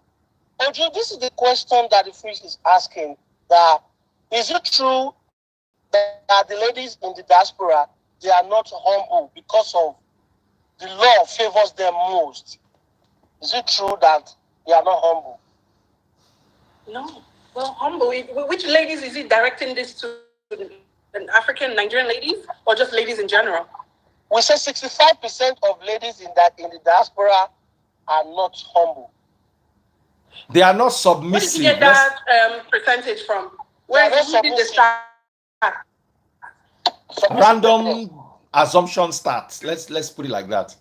Ojo, this is the question that the priest is asking. That is it true that the ladies in the diaspora, they are not humble because of the law favors them most? Is it true that they are not humble? No. Well, humble. Which ladies is he directing this to? African Nigerian ladies, or just ladies in general? We say 65% of ladies in the diaspora are not humble. They are not submissive. Where did you get that percentage from? Where did the start? Random assumption stats. Let's put it like that.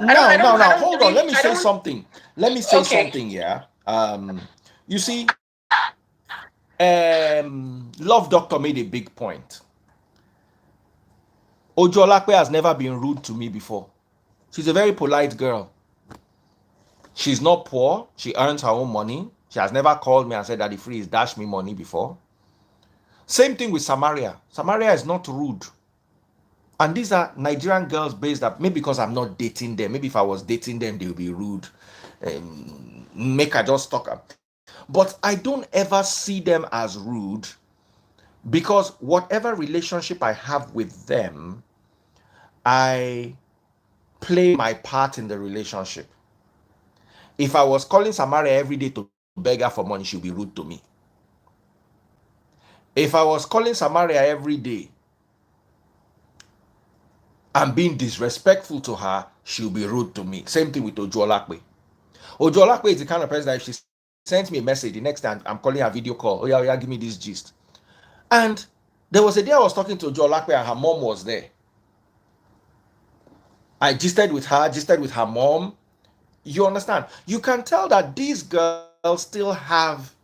Now, hold on. Let me say something. Something here. You see, Love Doctor made a big point. Ojolape has never been rude to me before. She's a very polite girl. She's not poor. She earns her own money. She has never called me and said, Daddy Free, dash me money before. Same thing with Samaria. Samaria is not rude. And these are Nigerian girls based up, maybe because I'm not dating them. Maybe if I was dating them, they would be rude. Make I just talk up. But I don't ever see them as rude, because whatever relationship I have with them, I play my part in the relationship. If I was calling Samaria every day to beg her for money, she'll be rude to me. If I was calling Samaria every day and being disrespectful to her, she'll be rude to me. Same thing with Ojolape. Ojolape is the kind of person that if she sends me a message, the next time I'm calling her video call, oh yeah, give me this gist. And there was a day I was talking to Ojolape and her mom was there. I gisted with her mom. You understand? You can tell that these girls still have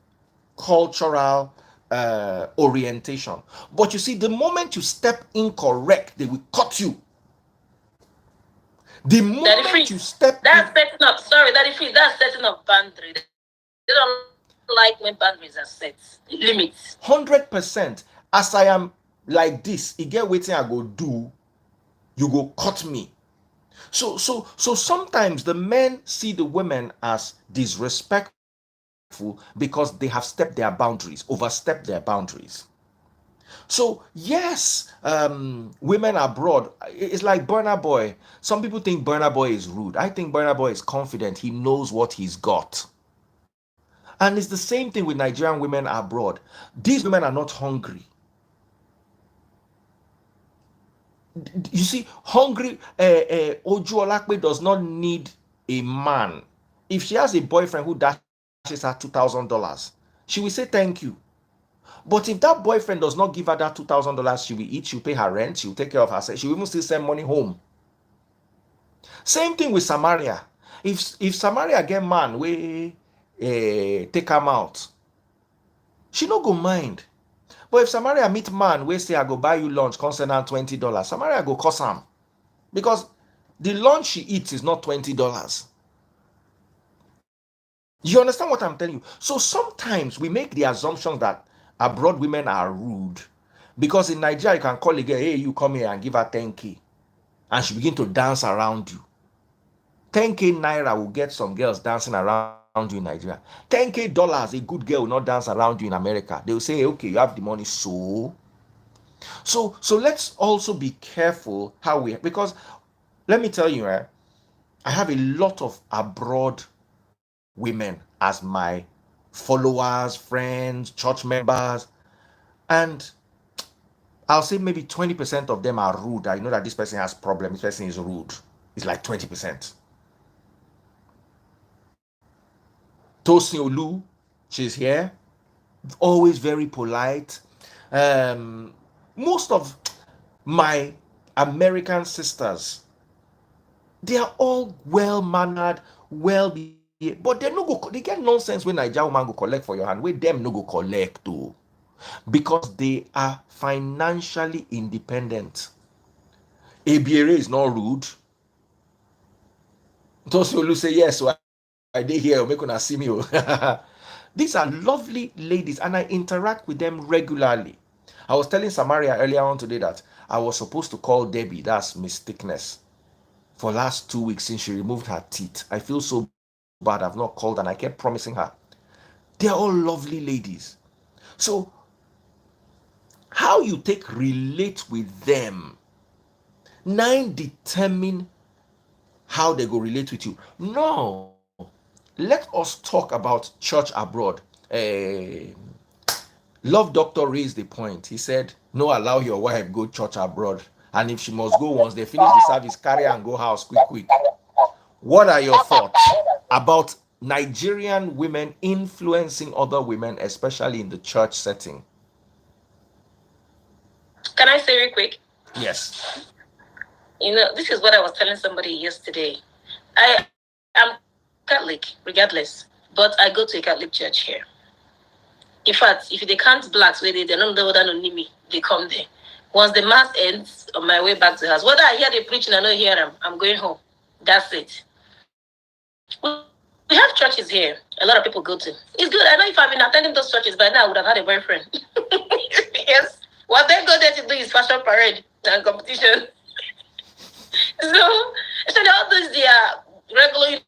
cultural orientation. But you see, the moment you step incorrect, they will cut you. The moment you step setting up. Sorry, Daddy Free, that's setting up boundaries. They don't like when boundaries are set. Limits. 100%. As I am like this, you get waiting I go do, you go cut me. So sometimes the men see the women as disrespectful because they have overstepped their boundaries. So yes, women abroad, it's like Burna Boy. Some people think Burna Boy is rude. I think Burna Boy is confident. He knows what he's got. And it's the same thing with Nigerian women abroad. These women are not hungry. You see, hungry Ojolape does not need a man. If she has a boyfriend who dashes her $2,000, she will say thank you. But if that boyfriend does not give her that $2,000, she will eat, she'll pay her rent, she'll take care of herself, she'll even still send money home. Same thing with Samaria. If Samaria get man, we take him out, she no go mind. But if Samaria meet man, we say I go buy you lunch, constant $20, Samaria go cost him. Because the lunch she eats is not $20. You understand what I'm telling you? So sometimes we make the assumption that abroad women are rude, because in Nigeria you can call a girl, hey, you come here and give her 10K, and she begin to dance around you. 10K naira will get some girls dancing around you in Nigeria. 10K dollars, a good girl will not dance around you in America. They will say, okay, you have the money, so let's also be careful how because let me tell you, I have a lot of abroad women as my followers, friends, church members, and I'll say maybe 20% of them are rude. I know that this person has problems, this person is rude. It's like 20%. Tosin Olu, she's here, always very polite. Most of my American sisters, they are all well-mannered, but they no go. They get nonsense when Nigerian woman go collect for your hand. Where them no go collect too. because they are financially independent. ABRA is not rude. Those who say yes, so I did here, make una see me. These are lovely ladies, and I interact with them regularly. I was telling Samaria earlier on today that I was supposed to call Debbie, that's Miss Thickness, for last 2 weeks since she removed her teeth. I feel so bad I've not called, and I kept promising her. They're all lovely ladies. So how you take relate with them, 9 determine how they go relate with you. No, let us talk about church abroad. Love Doctor raised the point. He said, no, allow your wife go church abroad, and if she must go once they finish the service, carry her and go house quick quick. What are your thoughts about Nigerian women influencing other women, especially in the church setting? Can I say real quick? Yes. This is what I was telling somebody yesterday. I am Catholic, regardless, but I go to a Catholic church here. In fact, if they can't blacks where they don't know me, they come there. Once the mass ends, on my way back to the house, whether I hear the preaching or not hear them, I'm going home. That's it. We have churches here. A lot of people go to. It's good. I know if I've been attending those churches by now, I would have had a boyfriend. Yes. What they go there to do is fashion parade and competition. So all these they are regular.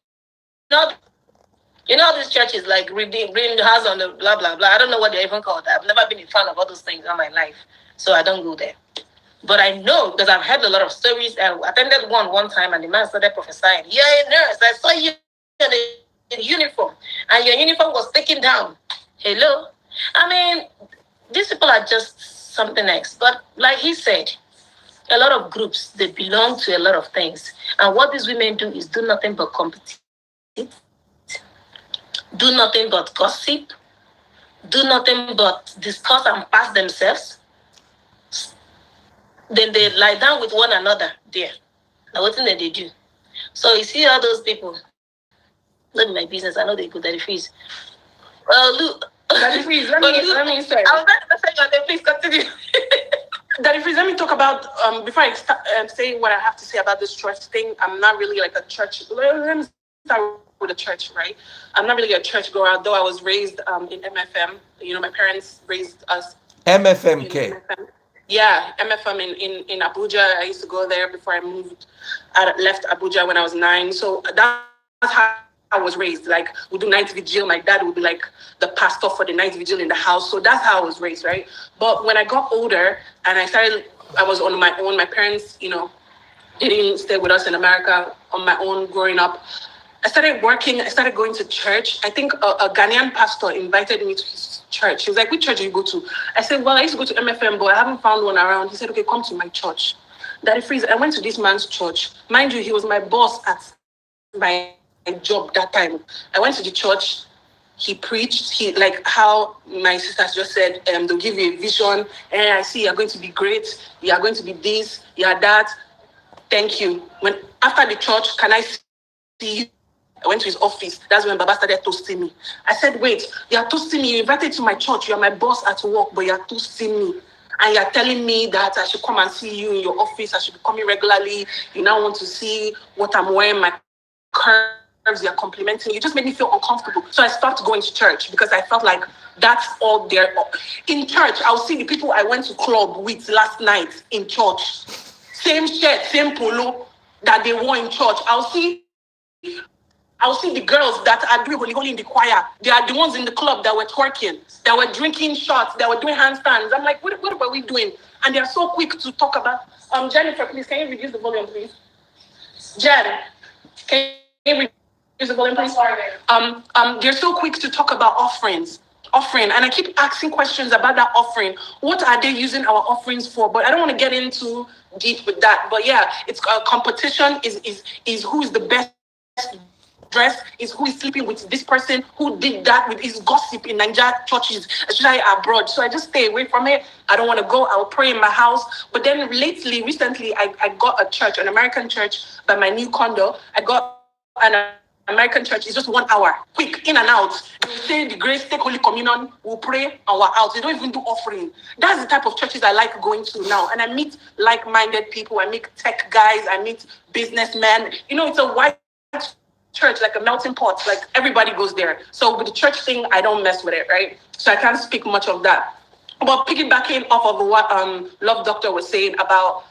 All these churches like reading house on the blah blah blah. I don't know what they're even called. I've never been a fan of all those things in my life, so I don't go there. But I know because I've heard a lot of stories. I attended one time, and the man started prophesying. You're a nurse. I saw you in uniform, and your uniform was taken down. Hello, I mean, these people are just something else. But like he said, a lot of groups they belong to a lot of things, and what these women do is do nothing but compete, do nothing but gossip, do nothing but discuss and pass themselves. Then they lie down with one another there. Now what thing that they do? So you see all those people. Not my business. I know they go that fees. Look. Daddy Freeze, let me say. I was about to say that. Please continue. Daddy Freeze, let me talk about before I start saying what I have to say about this church thing. I'm not really like a church. Let me start with a church, right? I'm not really a church goer, though I was raised in MFM. My parents raised us. MFMK. Yeah, MFM in Abuja. I used to go there before I moved. I left Abuja when I was 9. So that's how I was raised. Like, we do night vigil. My dad would be like the pastor for the night vigil in the house. So that's how I was raised, right? But when I got older and I was on my own. My parents, didn't stay with us in America, on my own growing up. I started working. I started going to church. I think a Ghanaian pastor invited me to his church. He was like, which church do you go to? I said, well, I used to go to MFM, but I haven't found one around. He said, okay, come to my church. Daddy Freeze, I went to this man's church. Mind you, he was my boss at my job that time. I went to the church. He preached. He, like how my sisters just said, they'll give you a vision. And I see you're going to be great. You're going to be this. You're that. Thank you. When after the church, can I see you? I went to his office. That's when Baba started toasting me. I said, wait, you're toasting me. You invited to my church. You're my boss at work, but you're toasting me. And you're telling me that I should come and see you in your office. I should be coming regularly. You now want to see what I'm wearing, my curves. You're complimenting me. You just made me feel uncomfortable. So I stopped going to church because I felt like that's all there. In church, I'll see the people I went to club with last night in church. Same shirt, same polo that they wore in church. I'll see the girls that are doing holy in the choir. They are the ones in the club that were twerking, that were drinking shots, that were doing handstands. I'm like, what were we doing? And they're so quick to talk about. Jennifer, please, can you reduce the volume, please? Jen, can you reduce the volume, please? They're so quick to talk about offering, and I keep asking questions about that offering. What are they using our offerings for? But I don't want to get into deep with that. But yeah, it's competition is who is the best dress, is who is sleeping with this person, who did that, with his gossip in Nigerian churches, especially abroad. So I just stay away from it. I don't want to go. I'll pray in my house. But then recently, I got a church, an American church by my new condo. I got an American church is just 1 hour, quick, in and out. They say the grace, take Holy Communion, we'll pray, and we're out. They don't even do offering. That's the type of churches I like going to now. And I meet like-minded people. I meet tech guys. I meet businessmen. It's a white church, like a melting pot. Like everybody goes there. So with the church thing, I don't mess with it, right? So I can't speak much of that. But piggybacking off of what Love Doctor was saying about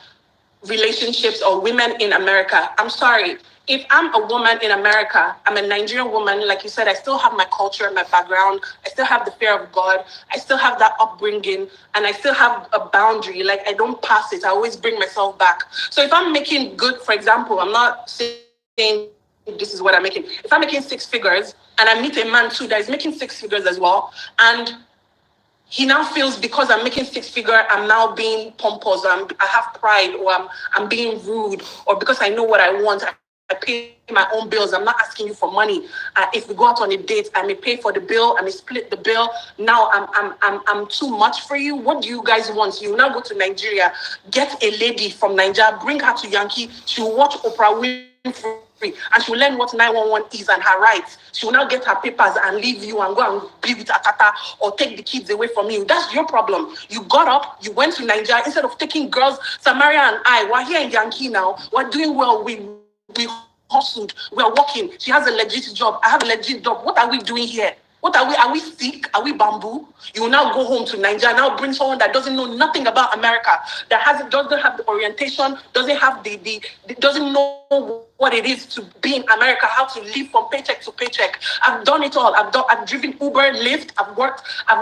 relationships or women in America. I'm sorry. If I'm a woman in America, I'm a Nigerian woman, like you said, I still have my culture, my background. I still have the fear of God. I still have that upbringing, and I still have a boundary. Like, I don't pass it. I always bring myself back. So if I'm making good, for example, I'm not saying this is what I'm making. If I'm making 6 figures and I meet a man too that is making 6 figures as well, and he now feels because I'm making 6 figure, I'm now being pompous, I have pride, or I'm being rude, or because I know what I want, I pay my own bills. I'm not asking you for money. If we go out on a date, I may pay for the bill. I may split the bill. Now I'm too much for you. What do you guys want? You now go to Nigeria, get a lady from Nigeria, bring her to Yankee. She'll watch Oprah Winfrey, and she'll learn what 911 is and her rights. She will now get her papers and leave you and go and be with Akata or take the kids away from you. That's your problem. You got up, you went to Nigeria instead of taking girls. Samaria and I, we're here in Yankee now. We're doing well. We hustled. We're working. She has a legit job. I have a legit job. What are we doing here? What are we? Are we sick? Are we bamboo? You will now go home to Nigeria, now bring someone that doesn't know nothing about America, that doesn't have the orientation, doesn't have doesn't know what it is to be in America, how to live from paycheck to paycheck. I've done it all. I've driven Uber, Lyft. I've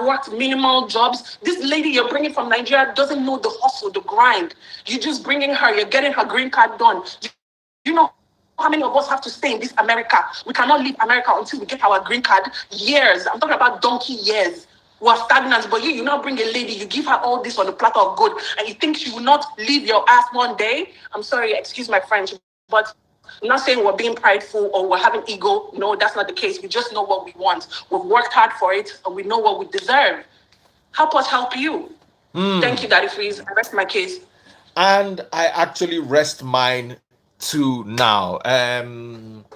worked minimal jobs. This lady you're bringing from Nigeria doesn't know the hustle, the grind. You're just bringing her. You're getting her green card done. You know how many of us have to stay in this America? We cannot leave America until we get our green card. Years. I'm talking about donkey years. We are stagnant, but you now bring a lady, you give her all this on a platter of gold, and you think she will not leave your ass one day? I'm sorry, excuse my French, but I'm not saying we're being prideful or we're having ego. No, that's not the case. We just know what we want. We've worked hard for it, and we know what we deserve. Help us help you. Thank you, Daddy Freeze. I rest my case. And I actually rest mine too now. I'm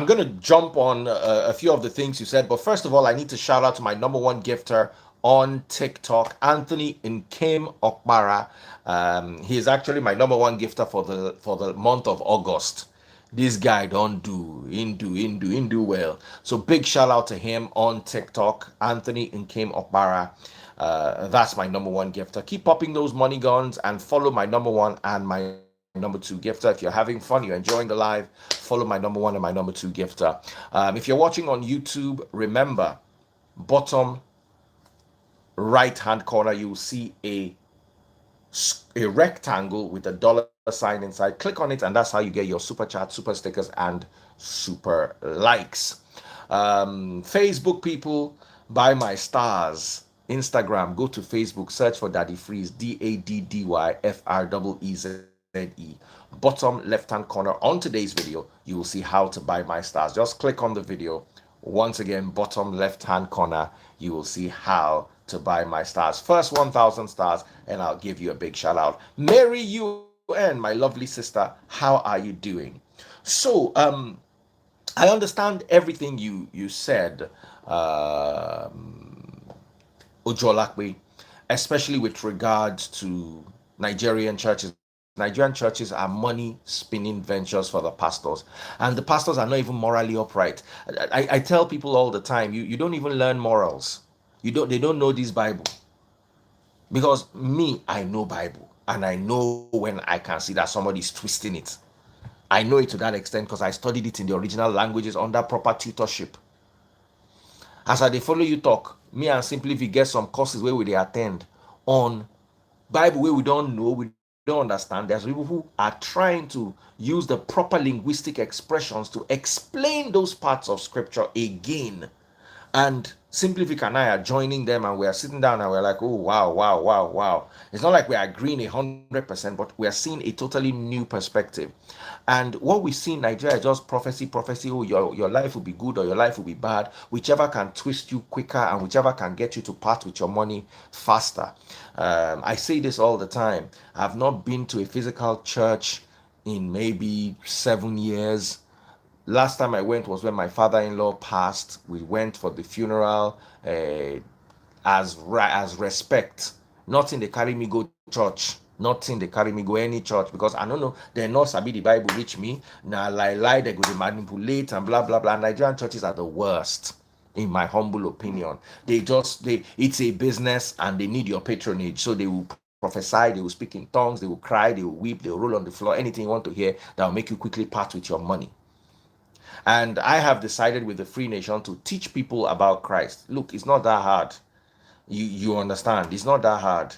going to jump on a few of the things you said, but first of all, I need to shout out to my number one gifter on TikTok, Anthony Nkem Okpara. He is actually my number one gifter for the month of August. This guy don't do well. So big shout out to him on TikTok, Anthony Nkem Okpara. That's my number one gifter. Keep popping those money guns and follow my number one and my number two gifter. If you're having fun, you're enjoying the live, follow my number one and my number two gifter. If you're watching on YouTube, remember, bottom right hand corner, you will see a rectangle with a dollar sign inside. Click on it, and that's how you get your super chat, super stickers, and super likes. Facebook people, buy my stars. Instagram, go to Facebook, search for Daddy Freeze, DADDYFREEZE. Bottom left hand corner on today's video, you will see how to buy my stars. Just click on the video. Once again, bottom left hand corner, you will see how to buy my stars. First 1,000 stars, and I'll give you a big shout out. Mary UN, my lovely sister, how are you doing? So, I understand everything you said, Ojolakwe, especially with regards to Nigerian churches. Nigerian churches are money spinning ventures for the pastors, and the pastors are not even morally upright. I tell people all the time, you don't even learn morals. They don't know this Bible. Because me, I know Bible, and I know when I can see that somebody's twisting it. I know it to that extent because I studied it in the original languages under proper tutorship. As I follow you talk, me and Simply we get some courses where we attend on Bible where we don't know, we don't understand. There's people who are trying to use the proper linguistic expressions to explain those parts of scripture again. And Simplific and I are joining them, and we are sitting down and we're like, oh, wow. It's not like we're agreeing 100%, but we are seeing a totally new perspective. And what we see in Nigeria is just prophecy. Oh, your life will be good or your life will be bad. Whichever can twist you quicker and whichever can get you to part with your money faster. I say this all the time. I've not been to a physical church in maybe 7 years. Last time I went was when my father-in-law passed. We went for the funeral as respect. Nothing they carry me go church. Nothing they carry me go any church because I don't know. They're not sabi the Bible reach me. Now lie they go to manipulate and blah blah blah. Nigerian churches are the worst, in my humble opinion. They it's a business and they need your patronage. So they will prophesy, they will speak in tongues, they will cry, they will weep, they will roll on the floor, anything you want to hear that will make you quickly part with your money. And I have decided with the Free Nation to teach people about Christ. Look, it's not that hard. You understand? It's not that hard.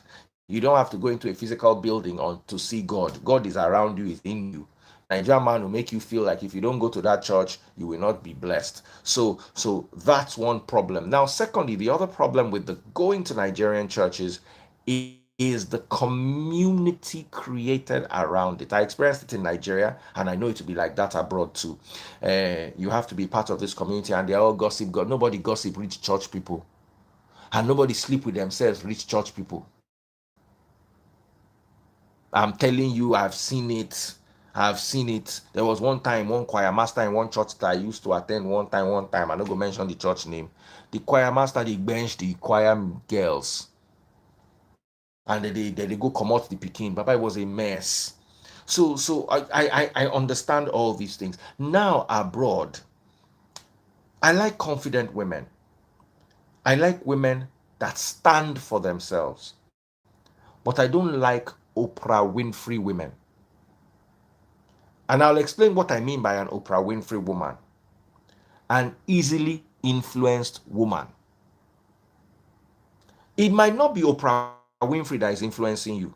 You don't have to go into a physical building on to see God. God is around you, is in you. Nigerian man will make you feel like if you don't go to that church, you will not be blessed. So that's one problem. Now, secondly, the other problem with the going to Nigerian churches is the community created around it. I experienced it in Nigeria, and I know it will be like that abroad too. You have to be part of this community, and they're all gossip. God, nobody gossip rich church people, and nobody sleep with themselves rich church people. I'm telling you, I've seen it. There was one time, one choir master in one church that I used to attend one time. I'm not gonna mention the church name. The choir master, they benched the choir girls, and they go come out the picking. Baba, it was a mess. So I understand all these things. Now abroad, I like confident women. I like women that stand for themselves. But I don't like Oprah Winfrey women. And I'll explain what I mean by an Oprah Winfrey woman. An easily influenced woman. It might not be Oprah Winfrey that is influencing you.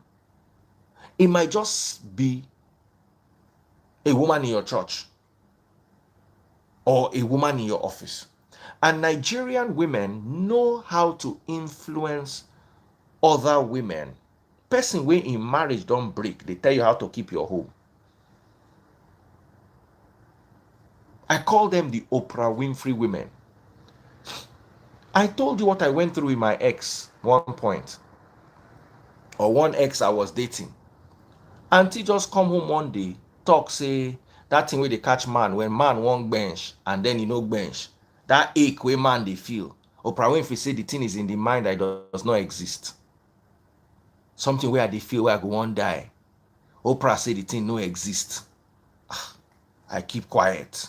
It might just be a woman in your church or a woman in your office. And Nigerian women know how to influence other women. Person wey in marriage don't break, they tell you how to keep your home. I call them the Oprah Winfrey women. I told you what I went through with my ex one point, or one ex I was dating. Auntie just come home one day, talk say that thing where they catch man when man won't bench and then bench. That ache where man they feel. Oprah Winfrey say the thing is in the mind that does not exist. Something where they feel where I go one die. Oprah say the thing no exist. I keep quiet.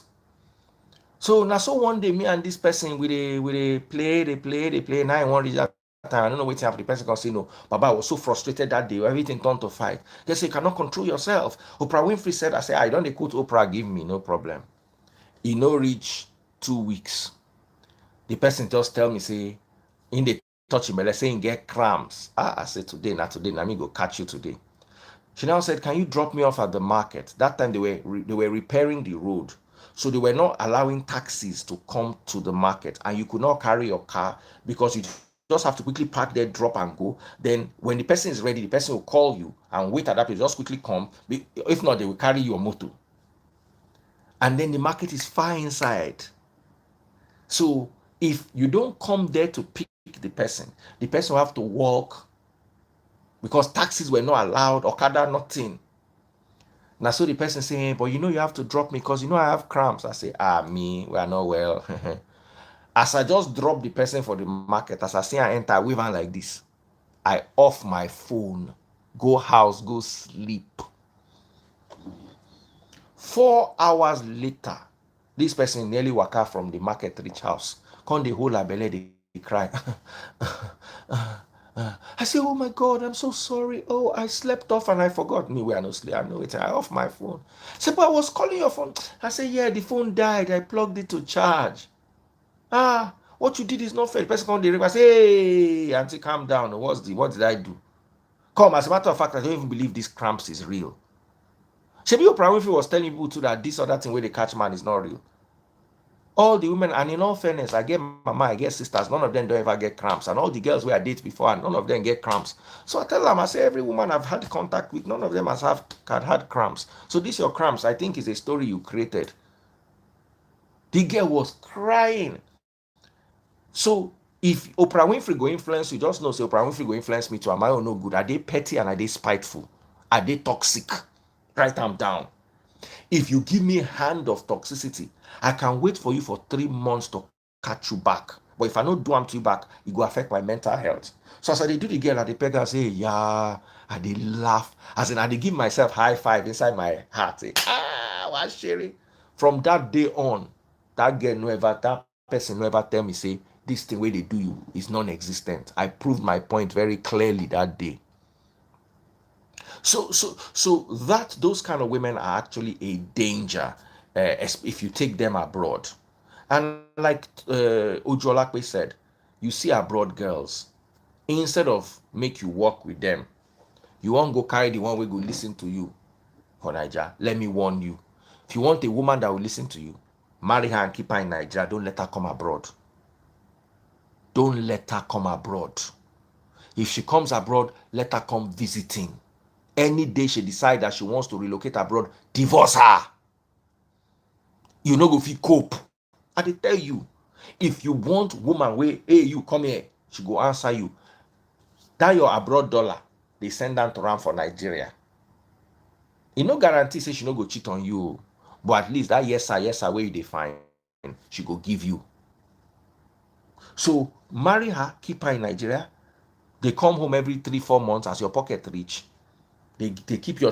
So now so one day me and this person we play. Now I want to reach that time. I don't know what happened. The person can say no. Baba, I was so frustrated that day. Everything turned to fight. They say you cannot control yourself. Oprah Winfrey said, I say, I don't quote Oprah, give me no problem. E no reach 2 weeks. The person just tell me, say, in the touch him, let's say he get cramps. I said today, now me go catch you today. She now said, can you drop me off at the market? That time they were repairing the road. So they were not allowing taxis to come to the market, and you could not carry your car because you just have to quickly park there, drop and go. Then when the person is ready, the person will call you and wait at that place, just quickly come. If not, they will carry your motor. And then the market is far inside. So if you don't come there to pick the person will have to walk because taxis were not allowed, Okada, nothing. Now, so the person saying, but you have to drop me because I have cramps. I say, me, we are not well. As I just drop the person for the market, as I see I enter, I wave on like this. I off my phone, go house, go sleep. 4 hours later, this person nearly walk out from the market reach house. Come the whole belly, they cry. I say, oh my God, I'm so sorry. Oh, I slept off and I forgot. Me, we are no sleep. I know it. I off my phone. Say, but I was calling your phone. I say, yeah, the phone died. I plugged it to charge. What you did is not fair. The person come the river. I say, hey, auntie, calm down. What did I do? Come, as a matter of fact, I don't even believe this cramps is real. Shebi Oprah Winfrey was telling people too that this other thing where they catch man is not real. All the women, and in all fairness, I get mama, I get sisters, none of them don't ever get cramps. And all the girls where I date before, and none of them get cramps. So I tell them, I say, every woman I've had contact with, none of them had cramps. So this your cramps, I think, is a story you created. The girl was crying. So if Oprah Winfrey go influence you, just know, say Oprah Winfrey go influence me too. Am I no good? Are they petty and are they spiteful? Are they toxic? Write them down. If you give me a hand of toxicity, I can wait for you for 3 months to catch you back. But if I don't do am to you back, it go affect my mental health. So as I do the girl at the peg, I say, yeah, I dey laugh. As in, I dey give myself high five inside my heart. Say, what's sharing? From that day on, that girl that person no ever tell me, say, this thing where they do you is non-existent. I proved my point very clearly that day. So that those kind of women are actually a danger if you take them abroad. And like Ojolakwe said, you see abroad girls, instead of make you work with them, you won't go carry the one way go listen to you for Nigeria. Let me warn you. If you want a woman that will listen to you, marry her and keep her in Nigeria. Don't let her come abroad. Don't let her come abroad. If she comes abroad, let her come visiting. Any day she decide that she wants to relocate abroad, divorce her. You no go fit cope. I dey tell you, if you want woman wey, hey, you come here, she go answer you. That your abroad dollar, they send am to am for Nigeria. E no guarantee say she no go cheat on you, but at least that yes sir wey you dey find, she go give you. So marry her, keep her in Nigeria. They come home every 3-4 months as your pocket reach. They keep your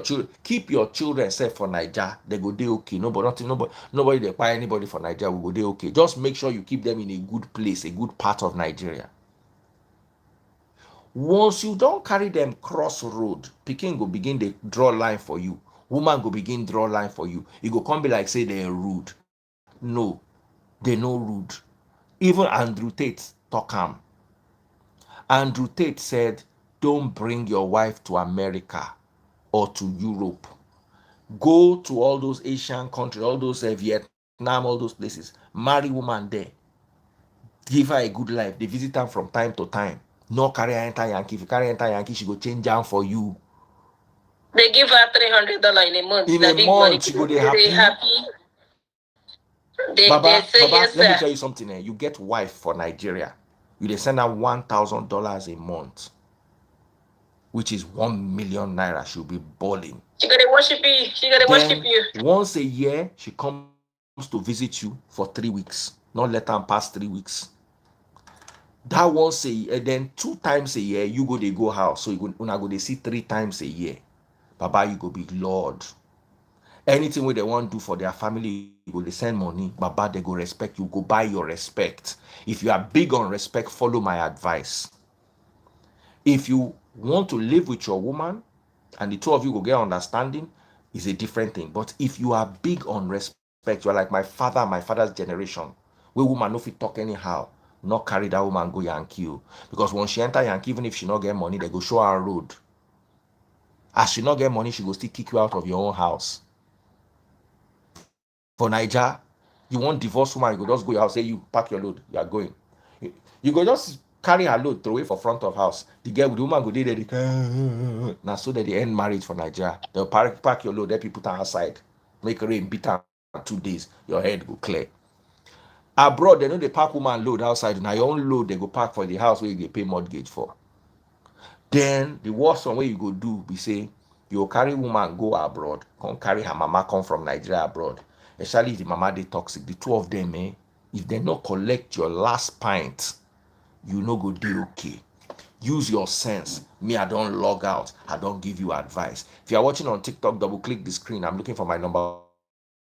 children safe for Nigeria. They go dey okay. Nobody they buy anybody for Nigeria will go dey okay. Just make sure you keep them in a good place, a good part of Nigeria. Once you don't carry them cross road, pikin go begin they draw line for you. Woman go begin draw line for you. It go come be like say they're rude. No, they no rude. Even Andrew Tate talk am. Andrew Tate said, don't bring your wife to America or to Europe. Go to all those Asian countries, all those Vietnam, all those places. Marry woman there. Give her a good life. They visit her from time to time. No carry her enter Yankee. If you carry her enter Yankee, she go change down for you. They give her $300 in a month. In a month, she go dey happy. Baba, say yes, let me tell you something. You get wife for Nigeria. You dey send her $1,000 a month, which is 1 million naira. She'll be balling. She gonna worship you. She gonna worship you. Once a year, she comes to visit you for 3 weeks. Not let her pass 3 weeks. That once a year, then 2 times a year, you go they go house. So you go they see 3 times a year. Baba, you go be Lord. Anything where they want to do for their family, you go they send money. Baba, they go respect you. Go buy your respect. If you are big on respect, follow my advice. If you want to live with your woman and the two of you go get understanding, is a different thing. But if you are big on respect, you're like my father, my father's generation, where woman no fit talk anyhow, not carry that woman go Yankee. Because once she enter Yankee, even if she not get money, they go show her road. As she not get money, she go still kick you out of your own house. For Niger, you want divorce woman, you go just go your house, say you pack your load, you are going. You go just carry her load, throw it for front of house. The girl with the woman go there, now so that they end marriage for Nigeria. They'll pack your load, let people put her outside. Make rain, beat her 2 days, your head go clear. Abroad, they know they pack woman load outside. Now your own load, they go pack for the house where you get pay mortgage for. Then the worst one where you go do, we say, you carry woman go abroad, come carry her mama come from Nigeria abroad. Especially if the mama they toxic, the two of them, if they not collect your last pint, you no go do okay. Use your sense. Me, I don't log out. I don't give you advice. If you are watching on TikTok, double click the screen. I'm looking for my number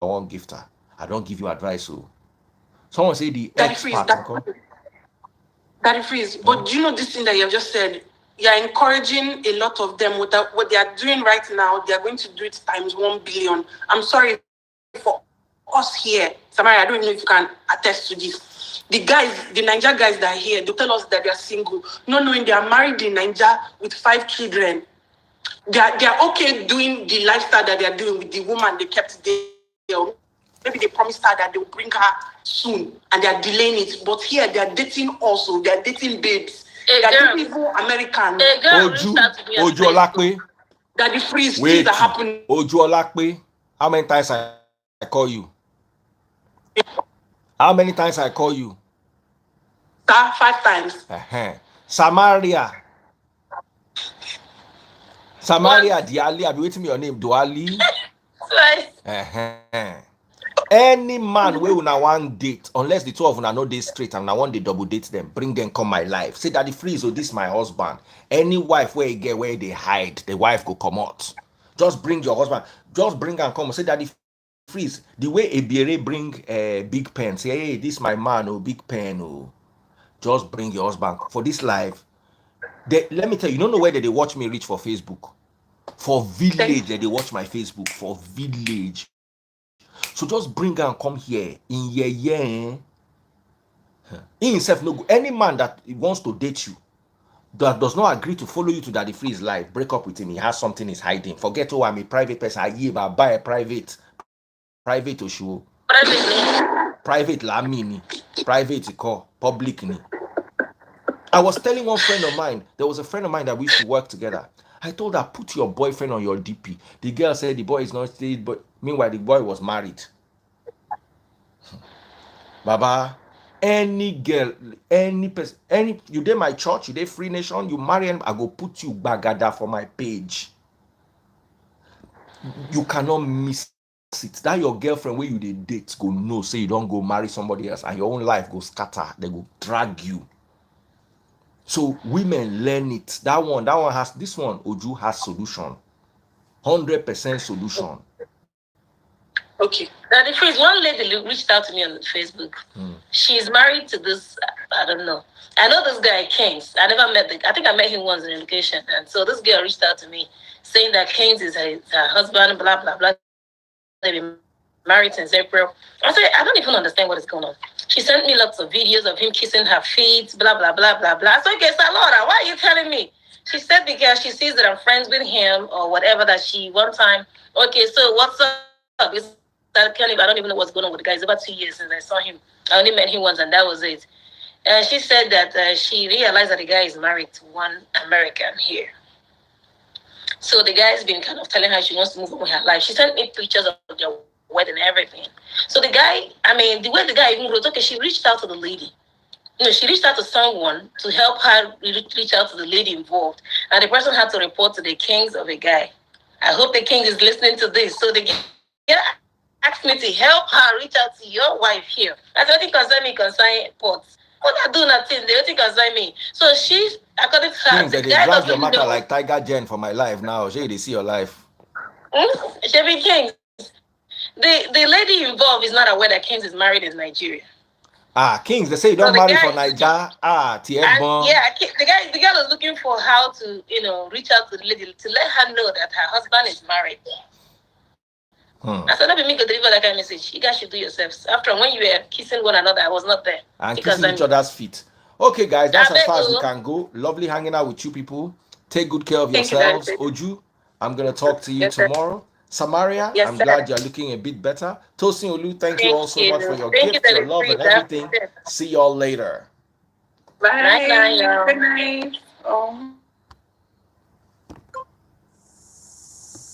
1 gifter. I don't give you advice. So someone say the expert. Daddy Freeze, but do you know this thing that you have just said? You're encouraging a lot of them with that, what they are doing right now. They are going to do it times 1 billion. I'm sorry for us here, Samara. I don't know if you can attest to this. The guys, the Niger guys that are here, they tell us that they are single, not knowing they are married in Niger with 5 children. They are okay doing the lifestyle that they are doing with the woman they kept there. Maybe they promised her that they will bring her soon, and they are delaying it. But here they are dating also. They are dating babes. They are dating even American. Ojo Olakpe. That the freeze things are happening. Ojo Olakpe. How many times I call you? How many times I call you? 5 times. Samaria, Diali. I be waiting for your name, Duali. Any man wey una wan date, unless the two of una no dey straight and una wan dey double date them, bring them come my life. Say Daddy Freeze, oh, this my husband. Any wife where you get where they hide, the wife go come out. Just bring your husband. Just bring and come. Say Daddy Freeze. The way Ebiere bring big pen. Say, hey, this my man, oh, big pen, oh. Just bring your husband for this life. Let me tell you, you don't know where they watch me reach for Facebook. For village, they watch my Facebook for village. So just bring and come here in year. He himself no go. Any man that wants to date you that does not agree to follow you to Daddy Free's life, break up with him. He has something he's hiding. Forget, oh, I'm a private person. I buy a private Oshuo. Private la mini. Private call. Public ni. I was telling one friend of mine, there was a friend of mine that we used to work together. I told her, put your boyfriend on your DP. The girl said the boy is not stayed, but meanwhile the boy was married. Baba, any girl, any person, you dey my church, you dey Free Nation, you marry him, I go put you bagada for my page. You cannot miss it. That your girlfriend where you dey date go know, say you don't go marry somebody else and your own life go scatter. They go drag you. So women learn it. That one has, this one, Oju has solution. 100% solution. Okay. Daddy Freeze, one lady reached out to me on Facebook. She's married to this, I don't know. I know this guy, Kings. I never met I think I met him once in Relocation. And so this girl reached out to me saying that Kings is her husband, blah, blah, blah. They've been married since April. I said, I don't even understand what is going on. She sent me lots of videos of him kissing her feet, blah, blah, blah, blah, blah. I said, okay, Salora, why are you telling me? She said because she sees that I'm friends with him or whatever, that she one time, okay, so what's up? I don't even know what's going on with the guy. It's about 2 years since I saw him. I only met him once and that was it. She said that she realized that the guy is married to one American here. So the guy's been kind of telling her she wants to move on with her life. She sent me pictures of their wedding and everything. So the guy, the way the guy even wrote, okay, she reached out to the lady. She reached out to someone to help her reach out to the lady involved. And the person had to report to the Kings of a guy. I hope the King is listening to this. So the guy asked me to help her reach out to your wife here. That's what concern me, concern ports. What I do nothing, they don't concern me. So she, according to her, Kings, they drag your matter like Tiger Jen for my life now. They see your life. She be Kings. The lady involved is not aware that Kings is married in Nigeria. Kings, they say you don't marry for Nigeria. The girl is looking for how to, reach out to the lady to let her know that her husband is married. I said, let me deliver that kind of message. You guys should do yourselves. After when you were kissing one another, I was not there. And kissing each other's feet. Okay, guys, that's as far as we can go. Lovely hanging out with you people. Take good care of yourselves. Oju, I'm going to talk to you tomorrow. Samaria, I'm glad you're looking a bit better. Tosin Olu, thank you all so much for your gift, your love, and everything. See y'all later. Bye. Good night.